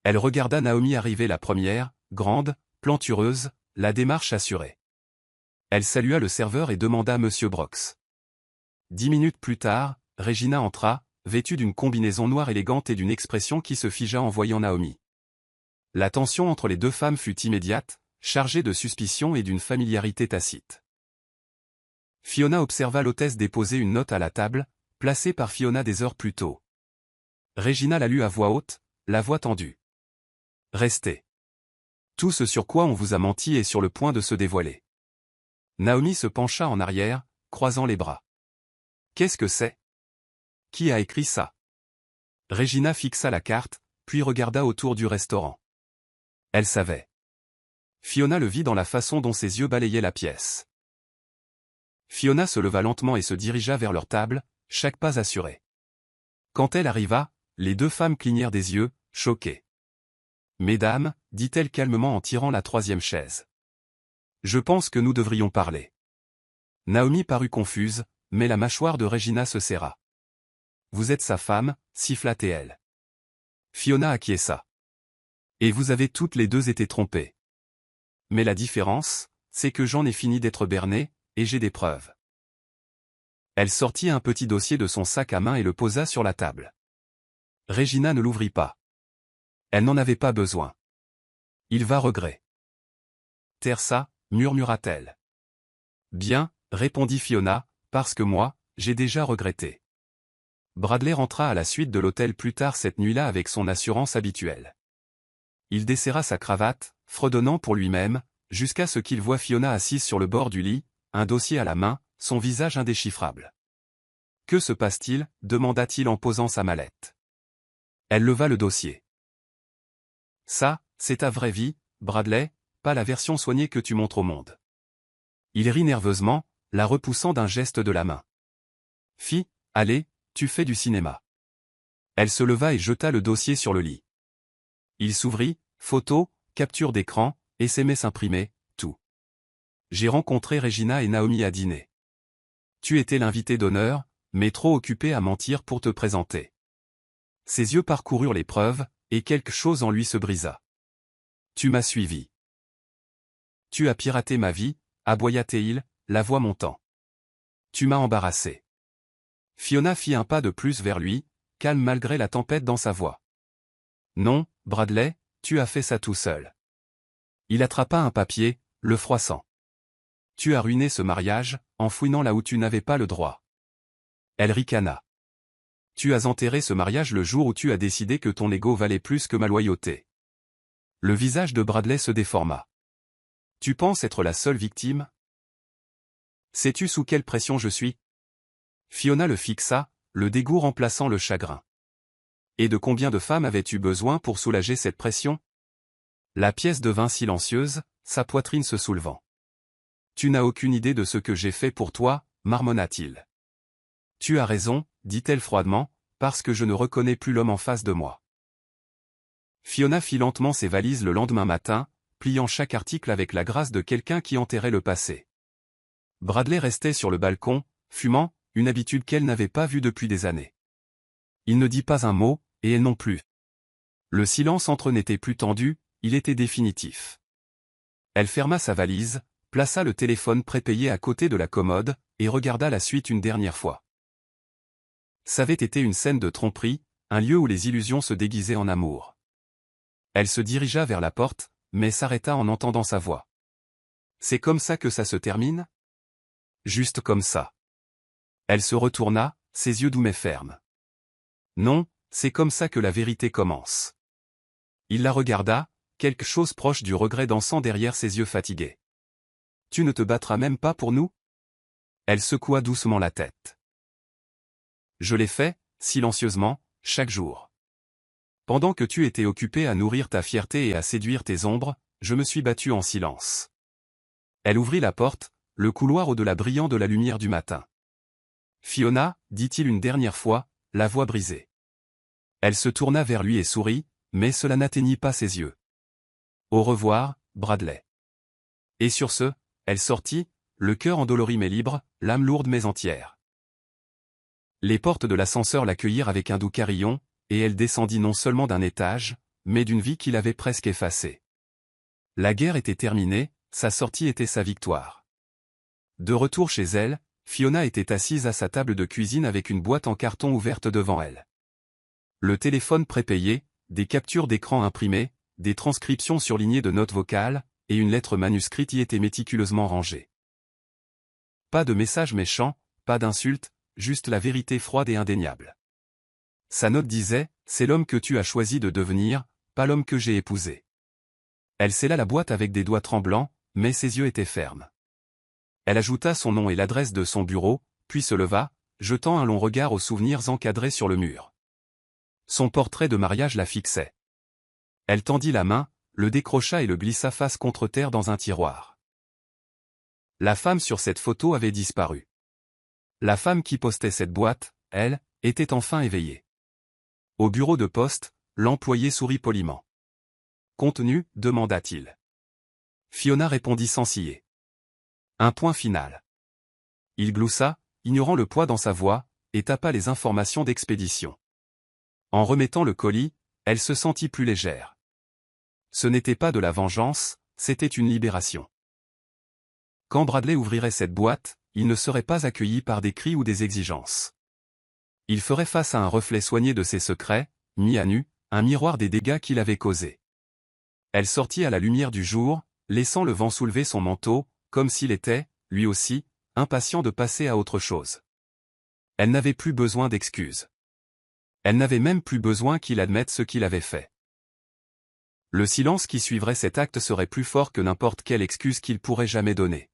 Elle regarda Naomi arriver la première, grande, plantureuse, la démarche assurée. Elle salua le serveur et demanda Monsieur Brox. 10 minutes plus tard, Regina entra, vêtue d'une combinaison noire élégante et d'une expression qui se figea en voyant Naomi. La tension entre les deux femmes fut immédiate, chargée de suspicion et d'une familiarité tacite. Fiona observa l'hôtesse déposer une note à la table, placée par Fiona des heures plus tôt. Regina la lut à voix haute, la voix tendue. Restez. Tout ce sur quoi on vous a menti est sur le point de se dévoiler. Naomi se pencha en arrière, croisant les bras. Qu'est-ce que c'est? Qui a écrit ça? Regina fixa la carte, puis regarda autour du restaurant. Elle savait. Fiona le vit dans la façon dont ses yeux balayaient la pièce. Fiona se leva lentement et se dirigea vers leur table, chaque pas assuré. Quand elle arriva, les deux femmes clignèrent des yeux, choquées. « Mesdames, dit-elle calmement en tirant la troisième chaise. Je pense que nous devrions parler. » Naomi parut confuse, mais la mâchoire de Regina se serra. « Vous êtes sa femme, siffla-t-elle. Fiona acquiesça. « Et vous avez toutes les deux été trompées. Mais la différence, c'est que j'en ai fini d'être berné, et j'ai des preuves. » Elle sortit un petit dossier de son sac à main et le posa sur la table. Regina ne l'ouvrit pas. Elle n'en avait pas besoin. Il va regretter. « Taire ça, murmura-t-elle. « Bien, répondit Fiona, parce que moi, j'ai déjà regretté. » Bradley rentra à la suite de l'hôtel plus tard cette nuit-là avec son assurance habituelle. Il desserra sa cravate, fredonnant pour lui-même, jusqu'à ce qu'il voie Fiona assise sur le bord du lit, un dossier à la main, son visage indéchiffrable. « Que se passe-t-il » demanda-t-il en posant sa mallette. Elle leva le dossier. « Ça, c'est ta vraie vie, Bradley, pas la version soignée que tu montres au monde. » Il rit nerveusement, la repoussant d'un geste de la main. « Fi, allez, tu fais du cinéma. » Elle se leva et jeta le dossier sur le lit. Il s'ouvrit, photo, capture d'écran, SMS imprimé, tout. « J'ai rencontré Regina et Naomi à dîner. Tu étais l'invité d'honneur, mais trop occupé à mentir pour te présenter. » Ses yeux parcoururent les preuves, et quelque chose en lui se brisa. « Tu m'as suivi. Tu as piraté ma vie, » aboya-t-il, la voix montant. « Tu m'as embarrassé. » Fiona fit un pas de plus vers lui, calme malgré la tempête dans sa voix. « Non, Bradley, tu as fait ça tout seul. » Il attrapa un papier, le froissant. « Tu as ruiné ce mariage, en fouinant là où tu n'avais pas le droit. » Elle ricana. « Tu as enterré ce mariage le jour où tu as décidé que ton ego valait plus que ma loyauté. » Le visage de Bradley se déforma. « Tu penses être la seule victime? Sais-tu sous quelle pression je suis? » Fiona le fixa, le dégoût remplaçant le chagrin. « Et de combien de femmes avais-tu besoin pour soulager cette pression? » La pièce devint silencieuse, sa poitrine se soulevant. « Tu n'as aucune idée de ce que j'ai fait pour toi, marmonna-t-il. »« Tu as raison, dit-elle froidement, parce que je ne reconnais plus l'homme en face de moi. » Fiona fit lentement ses valises le lendemain matin, pliant chaque article avec la grâce de quelqu'un qui enterrait le passé. Bradley restait sur le balcon, fumant, une habitude qu'elle n'avait pas vue depuis des années. Il ne dit pas un mot, et elle non plus. Le silence entre eux n'était plus tendu, il était définitif. Elle ferma sa valise, plaça le téléphone prépayé à côté de la commode, et regarda la suite une dernière fois. Ça avait été une scène de tromperie, un lieu où les illusions se déguisaient en amour. Elle se dirigea vers la porte, mais s'arrêta en entendant sa voix. « C'est comme ça que ça se termine? » Juste comme ça. Elle se retourna, ses yeux doux mais fermes. « Non, c'est comme ça que la vérité commence. » Il la regarda, quelque chose proche du regret dansant derrière ses yeux fatigués. « Tu ne te battras même pas pour nous? » Elle secoua doucement la tête. « Je l'ai fait, silencieusement, chaque jour. Pendant que tu étais occupé à nourrir ta fierté et à séduire tes ombres, je me suis battu en silence. » Elle ouvrit la porte, le couloir au-delà brillant de la lumière du matin. « Fiona, dit-il une dernière fois, la voix brisée. » Elle se tourna vers lui et sourit, mais cela n'atteignit pas ses yeux. « Au revoir, Bradley. » Et sur ce, elle sortit, le cœur endolori mais libre, l'âme lourde mais entière. Les portes de l'ascenseur l'accueillirent avec un doux carillon, et elle descendit non seulement d'un étage, mais d'une vie qu'il avait presque effacée. La guerre était terminée, sa sortie était sa victoire. De retour chez elle, Fiona était assise à sa table de cuisine avec une boîte en carton ouverte devant elle. Le téléphone prépayé, des captures d'écran imprimées, des transcriptions surlignées de notes vocales, et une lettre manuscrite y étaient méticuleusement rangées. Pas de message méchant, pas d'insulte, juste la vérité froide et indéniable. Sa note disait, « C'est l'homme que tu as choisi de devenir, pas l'homme que j'ai épousé. » Elle scella la boîte avec des doigts tremblants, mais ses yeux étaient fermes. Elle ajouta son nom et l'adresse de son bureau, puis se leva, jetant un long regard aux souvenirs encadrés sur le mur. Son portrait de mariage la fixait. Elle tendit la main, le décrocha et le glissa face contre terre dans un tiroir. La femme sur cette photo avait disparu. La femme qui postait cette boîte, elle, était enfin éveillée. Au bureau de poste, l'employé sourit poliment. Contenu, demanda-t-il. Fiona répondit sans ciller. Un point final. Il gloussa, ignorant le poids dans sa voix, et tapa les informations d'expédition. En remettant le colis, elle se sentit plus légère. Ce n'était pas de la vengeance, c'était une libération. Quand Bradley ouvrirait cette boîte, il ne serait pas accueilli par des cris ou des exigences. Il ferait face à un reflet soigné de ses secrets, mis à nu, un miroir des dégâts qu'il avait causés. Elle sortit à la lumière du jour, laissant le vent soulever son manteau, comme s'il était, lui aussi, impatient de passer à autre chose. Elle n'avait plus besoin d'excuses. Elle n'avait même plus besoin qu'il admette ce qu'il avait fait. Le silence qui suivrait cet acte serait plus fort que n'importe quelle excuse qu'il pourrait jamais donner.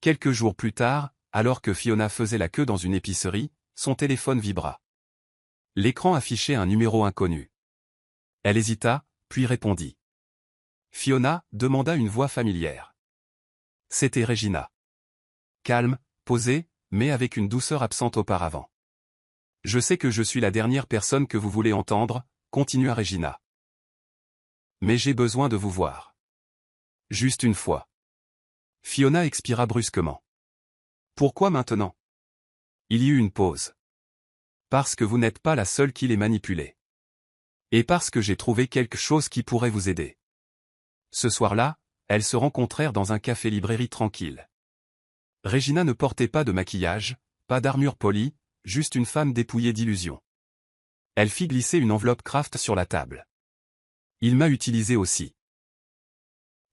Quelques jours plus tard, alors que Fiona faisait la queue dans une épicerie, son téléphone vibra. L'écran affichait un numéro inconnu. Elle hésita, puis répondit. Fiona, demanda une voix familière. C'était Regina. Calme, posée, mais avec une douceur absente auparavant. Je sais que je suis la dernière personne que vous voulez entendre, continua Regina. Mais j'ai besoin de vous voir. Juste une fois. Fiona expira brusquement. Pourquoi maintenant? Il y eut une pause. Parce que vous n'êtes pas la seule qui les manipulait. Et parce que j'ai trouvé quelque chose qui pourrait vous aider. Ce soir-là, elles se rencontrèrent dans un café-librairie tranquille. Regina ne portait pas de maquillage, pas d'armure polie, juste une femme dépouillée d'illusions. Elle fit glisser une enveloppe Kraft sur la table. Il m'a utilisé aussi.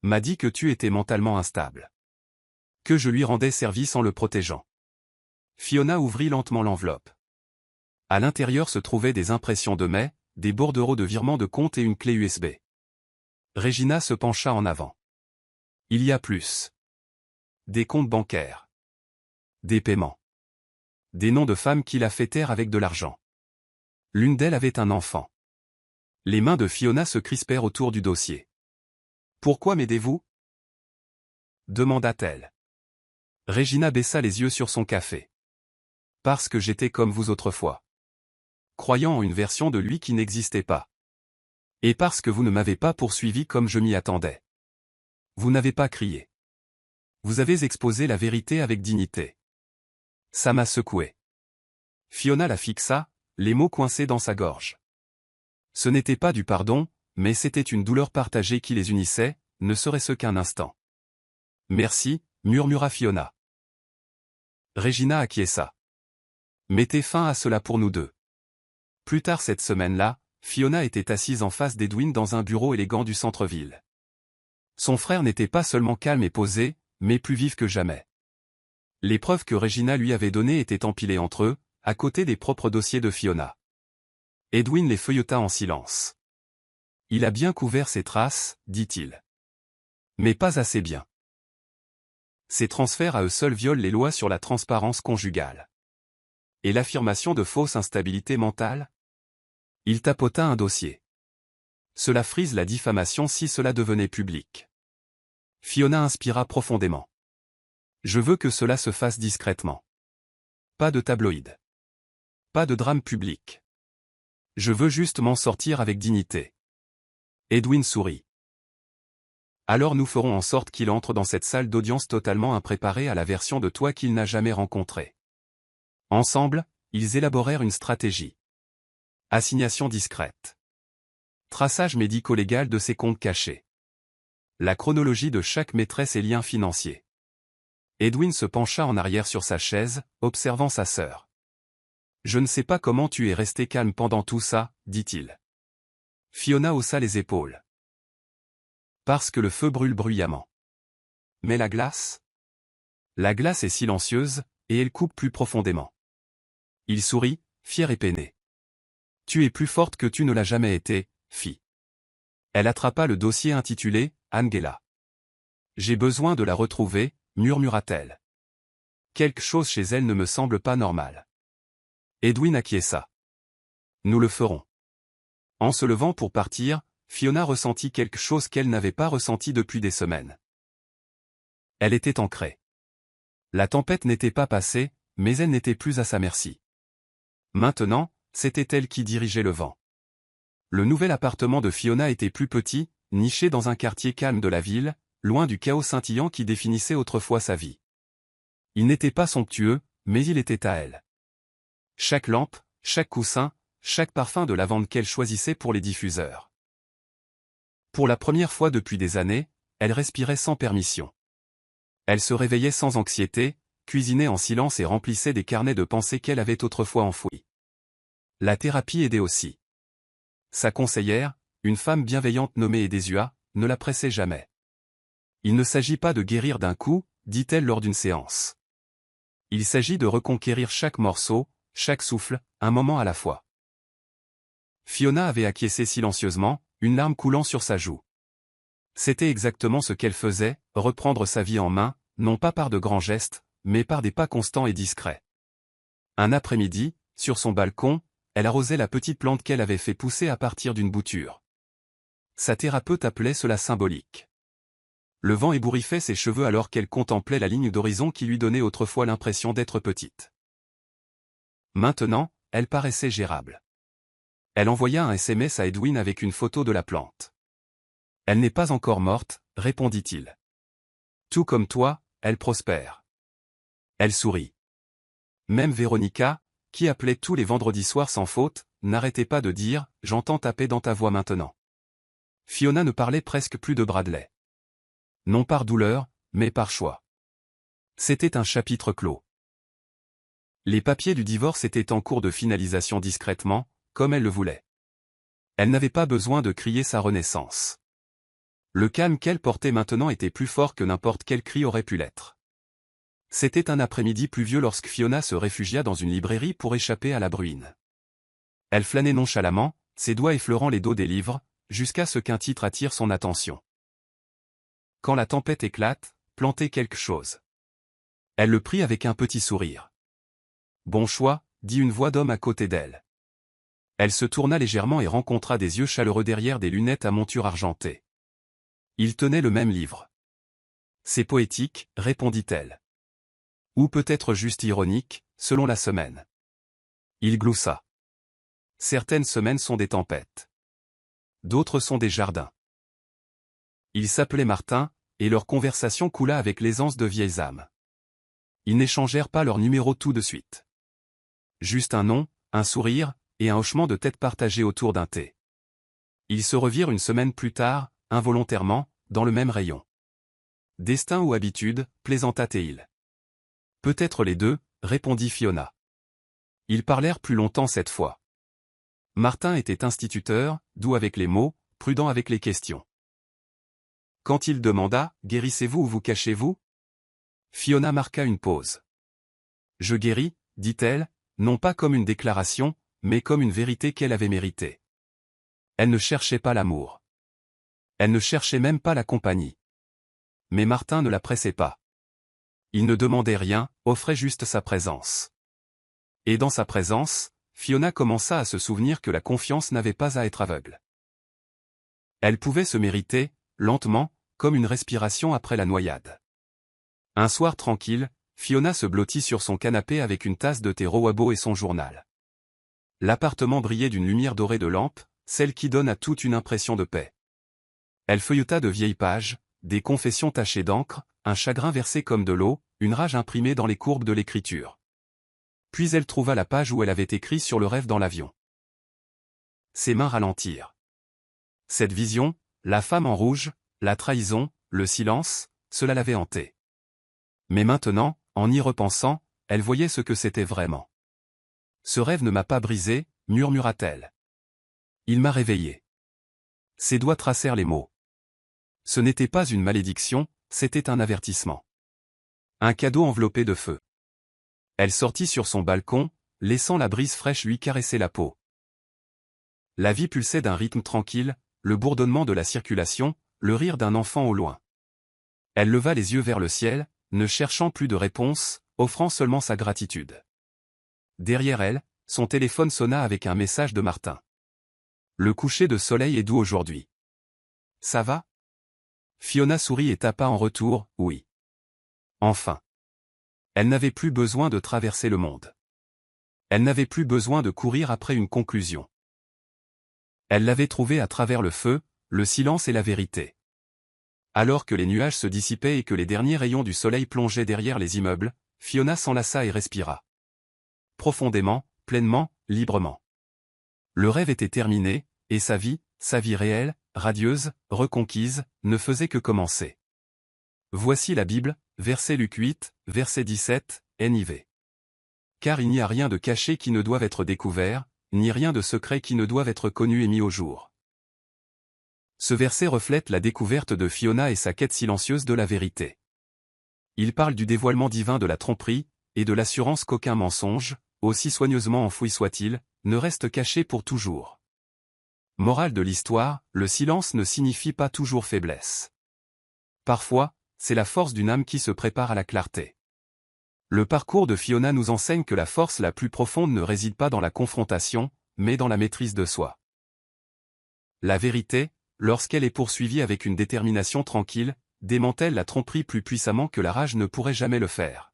M'a dit que tu étais mentalement instable. Que je lui rendais service en le protégeant. Fiona ouvrit lentement l'enveloppe. À l'intérieur se trouvaient des impressions de mai, des bordereaux de virement de compte et une clé USB. Regina se pencha en avant. Il y a plus. Des comptes bancaires. Des paiements. Des noms de femmes qui la fait taire avec de l'argent. L'une d'elles avait un enfant. Les mains de Fiona se crispèrent autour du dossier. Pourquoi m'aidez-vous? Demanda-t-elle. Regina baissa les yeux sur son café. Parce que j'étais comme vous autrefois. Croyant en une version de lui qui n'existait pas. Et parce que vous ne m'avez pas poursuivi comme je m'y attendais. Vous n'avez pas crié. Vous avez exposé la vérité avec dignité. Ça m'a secoué. Fiona la fixa, les mots coincés dans sa gorge. Ce n'était pas du pardon, mais c'était une douleur partagée qui les unissait, ne serait-ce qu'un instant. Merci, murmura Fiona. Regina acquiesça. Mettez fin à cela pour nous deux. Plus tard cette semaine-là, Fiona était assise en face d'Edwin dans un bureau élégant du centre-ville. Son frère n'était pas seulement calme et posé, mais plus vif que jamais. Les preuves que Regina lui avait données étaient empilées entre eux, à côté des propres dossiers de Fiona. Edwin les feuilleta en silence. Il a bien couvert ses traces, dit-il. Mais pas assez bien. Ces transferts à eux seuls violent les lois sur la transparence conjugale. Et l'affirmation de fausse instabilité mentale? Il tapota un dossier. Cela frise la diffamation si cela devenait public. Fiona inspira profondément. Je veux que cela se fasse discrètement. Pas de tabloïd. Pas de drame public. Je veux juste m'en sortir avec dignité. Edwin sourit. Alors nous ferons en sorte qu'il entre dans cette salle d'audience totalement impréparée à la version de toi qu'il n'a jamais rencontrée. Ensemble, ils élaborèrent une stratégie. Assignation discrète. Traçage médico-légal de ses comptes cachés. La chronologie de chaque maîtresse et liens financiers. Edwin se pencha en arrière sur sa chaise, observant sa sœur. Je ne sais pas comment tu es resté calme pendant tout ça, dit-il. Fiona haussa les épaules. Parce que le feu brûle bruyamment. Mais la glace? La glace est silencieuse, et elle coupe plus profondément. Il sourit, fier et peiné. Tu es plus forte que tu ne l'as jamais été, fille. Elle attrapa le dossier intitulé « Angela ». J'ai besoin de la retrouver, murmura-t-elle. Quelque chose chez elle ne me semble pas normal. Edwin acquiesça. Nous le ferons. En se levant pour partir, Fiona ressentit quelque chose qu'elle n'avait pas ressenti depuis des semaines. Elle était ancrée. La tempête n'était pas passée, mais elle n'était plus à sa merci. Maintenant, c'était elle qui dirigeait le vent. Le nouvel appartement de Fiona était plus petit, niché dans un quartier calme de la ville, loin du chaos scintillant qui définissait autrefois sa vie. Il n'était pas somptueux, mais il était à elle. Chaque lampe, chaque coussin, chaque parfum de lavande qu'elle choisissait pour les diffuseurs. Pour la première fois depuis des années, elle respirait sans permission. Elle se réveillait sans anxiété, cuisinait en silence et remplissait des carnets de pensées qu'elle avait autrefois enfouis. La thérapie aidait aussi. Sa conseillère, une femme bienveillante nommée Edesua, ne la pressait jamais. Il ne s'agit pas de guérir d'un coup, dit-elle lors d'une séance. Il s'agit de reconquérir chaque morceau, chaque souffle, un moment à la fois. Fiona avait acquiescé silencieusement, une larme coulant sur sa joue. C'était exactement ce qu'elle faisait, reprendre sa vie en main, non pas par de grands gestes, mais par des pas constants et discrets. Un après-midi, sur son balcon, elle arrosait la petite plante qu'elle avait fait pousser à partir d'une bouture. Sa thérapeute appelait cela symbolique. Le vent ébouriffait ses cheveux alors qu'elle contemplait la ligne d'horizon qui lui donnait autrefois l'impression d'être petite. Maintenant, elle paraissait gérable. Elle envoya un SMS à Edwin avec une photo de la plante. « Elle n'est pas encore morte, répondit-il. Tout comme toi, elle prospère. » Elle sourit. Même Véronica, qui appelait tous les vendredis soirs sans faute, n'arrêtait pas de dire « J'entends taper dans ta voix maintenant. » Fiona ne parlait presque plus de Bradley. Non par douleur, mais par choix. C'était un chapitre clos. Les papiers du divorce étaient en cours de finalisation discrètement, comme elle le voulait. Elle n'avait pas besoin de crier sa renaissance. Le calme qu'elle portait maintenant était plus fort que n'importe quel cri aurait pu l'être. C'était un après-midi pluvieux lorsque Fiona se réfugia dans une librairie pour échapper à la bruine. Elle flânait nonchalamment, ses doigts effleurant les dos des livres, jusqu'à ce qu'un titre attire son attention. Quand la tempête éclate, plantez quelque chose. Elle le prit avec un petit sourire. Bon choix, dit une voix d'homme à côté d'elle. Elle se tourna légèrement et rencontra des yeux chaleureux derrière des lunettes à monture argentée. Il tenait le même livre. C'est poétique, répondit-elle. Ou peut-être juste ironique, selon la semaine. Il gloussa. Certaines semaines sont des tempêtes. D'autres sont des jardins. Ils s'appelaient Martin, et leur conversation coula avec l'aisance de vieilles âmes. Ils n'échangèrent pas leur numéro tout de suite. Juste un nom, un sourire, et un hochement de tête partagé autour d'un thé. Ils se revirent une semaine plus tard, involontairement, dans le même rayon. Destin ou habitude, plaisanta Théil. Peut-être les deux, répondit Fiona. Ils parlèrent plus longtemps cette fois. Martin était instituteur, doux avec les mots, prudent avec les questions. Quand il demanda « Guérissez-vous ou vous cachez-vous » Fiona marqua une pause. « Je guéris », dit-elle, non pas comme une déclaration, mais comme une vérité qu'elle avait méritée. Elle ne cherchait pas l'amour. Elle ne cherchait même pas la compagnie. Mais Martin ne la pressait pas. Il ne demandait rien, offrait juste sa présence. Et dans sa présence, Fiona commença à se souvenir que la confiance n'avait pas à être aveugle. Elle pouvait se mériter, lentement, comme une respiration après la noyade. Un soir tranquille, Fiona se blottit sur son canapé avec une tasse de thé Rawabo et son journal. L'appartement brillait d'une lumière dorée de lampe, celle qui donne à tout une impression de paix. Elle feuilleta de vieilles pages, des confessions tachées d'encre, un chagrin versé comme de l'eau, une rage imprimée dans les courbes de l'écriture. Puis elle trouva la page où elle avait écrit sur le rêve dans l'avion. Ses mains ralentirent. Cette vision, la femme en rouge, la trahison, le silence, cela l'avait hantée. Mais maintenant, en y repensant, elle voyait ce que c'était vraiment. Ce rêve ne m'a pas brisé, murmura-t-elle. Il m'a réveillé. Ses doigts tracèrent les mots. Ce n'était pas une malédiction, c'était un avertissement. Un cadeau enveloppé de feu. Elle sortit sur son balcon, laissant la brise fraîche lui caresser la peau. La vie pulsait d'un rythme tranquille, le bourdonnement de la circulation, le rire d'un enfant au loin. Elle leva les yeux vers le ciel, ne cherchant plus de réponse, offrant seulement sa gratitude. Derrière elle, son téléphone sonna avec un message de Martin. Le coucher de soleil est doux aujourd'hui. Ça va? Fiona sourit et tapa en retour, oui. Enfin. Elle n'avait plus besoin de traverser le monde. Elle n'avait plus besoin de courir après une conclusion. Elle l'avait trouvée à travers le feu, le silence et la vérité. Alors que les nuages se dissipaient et que les derniers rayons du soleil plongeaient derrière les immeubles, Fiona s'enlaça et respira. Profondément, pleinement, librement. Le rêve était terminé, et sa vie réelle, radieuse, reconquise, ne faisait que commencer. Voici la Bible, verset Luc 8, verset 17, NIV. Car il n'y a rien de caché qui ne doive être découvert, ni rien de secret qui ne doive être connu et mis au jour. Ce verset reflète la découverte de Fiona et sa quête silencieuse de la vérité. Il parle du dévoilement divin de la tromperie, et de l'assurance qu'aucun mensonge, aussi soigneusement enfoui soit-il, ne reste caché pour toujours. Morale de l'histoire, le silence ne signifie pas toujours faiblesse. Parfois, c'est la force d'une âme qui se prépare à la clarté. Le parcours de Fiona nous enseigne que la force la plus profonde ne réside pas dans la confrontation, mais dans la maîtrise de soi. La vérité, lorsqu'elle est poursuivie avec une détermination tranquille, démantèle la tromperie plus puissamment que la rage ne pourrait jamais le faire.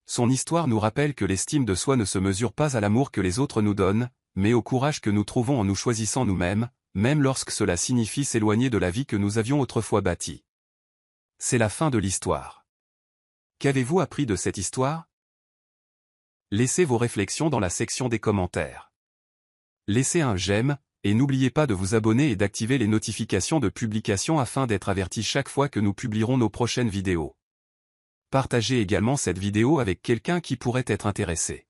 Son histoire nous rappelle que l'estime de soi ne se mesure pas à l'amour que les autres nous donnent, mais au courage que nous trouvons en nous choisissant nous-mêmes, même lorsque cela signifie s'éloigner de la vie que nous avions autrefois bâtie. C'est la fin de l'histoire. Qu'avez-vous appris de cette histoire? Laissez vos réflexions dans la section des commentaires. Laissez un j'aime, et n'oubliez pas de vous abonner et d'activer les notifications de publication afin d'être averti chaque fois que nous publierons nos prochaines vidéos. Partagez également cette vidéo avec quelqu'un qui pourrait être intéressé.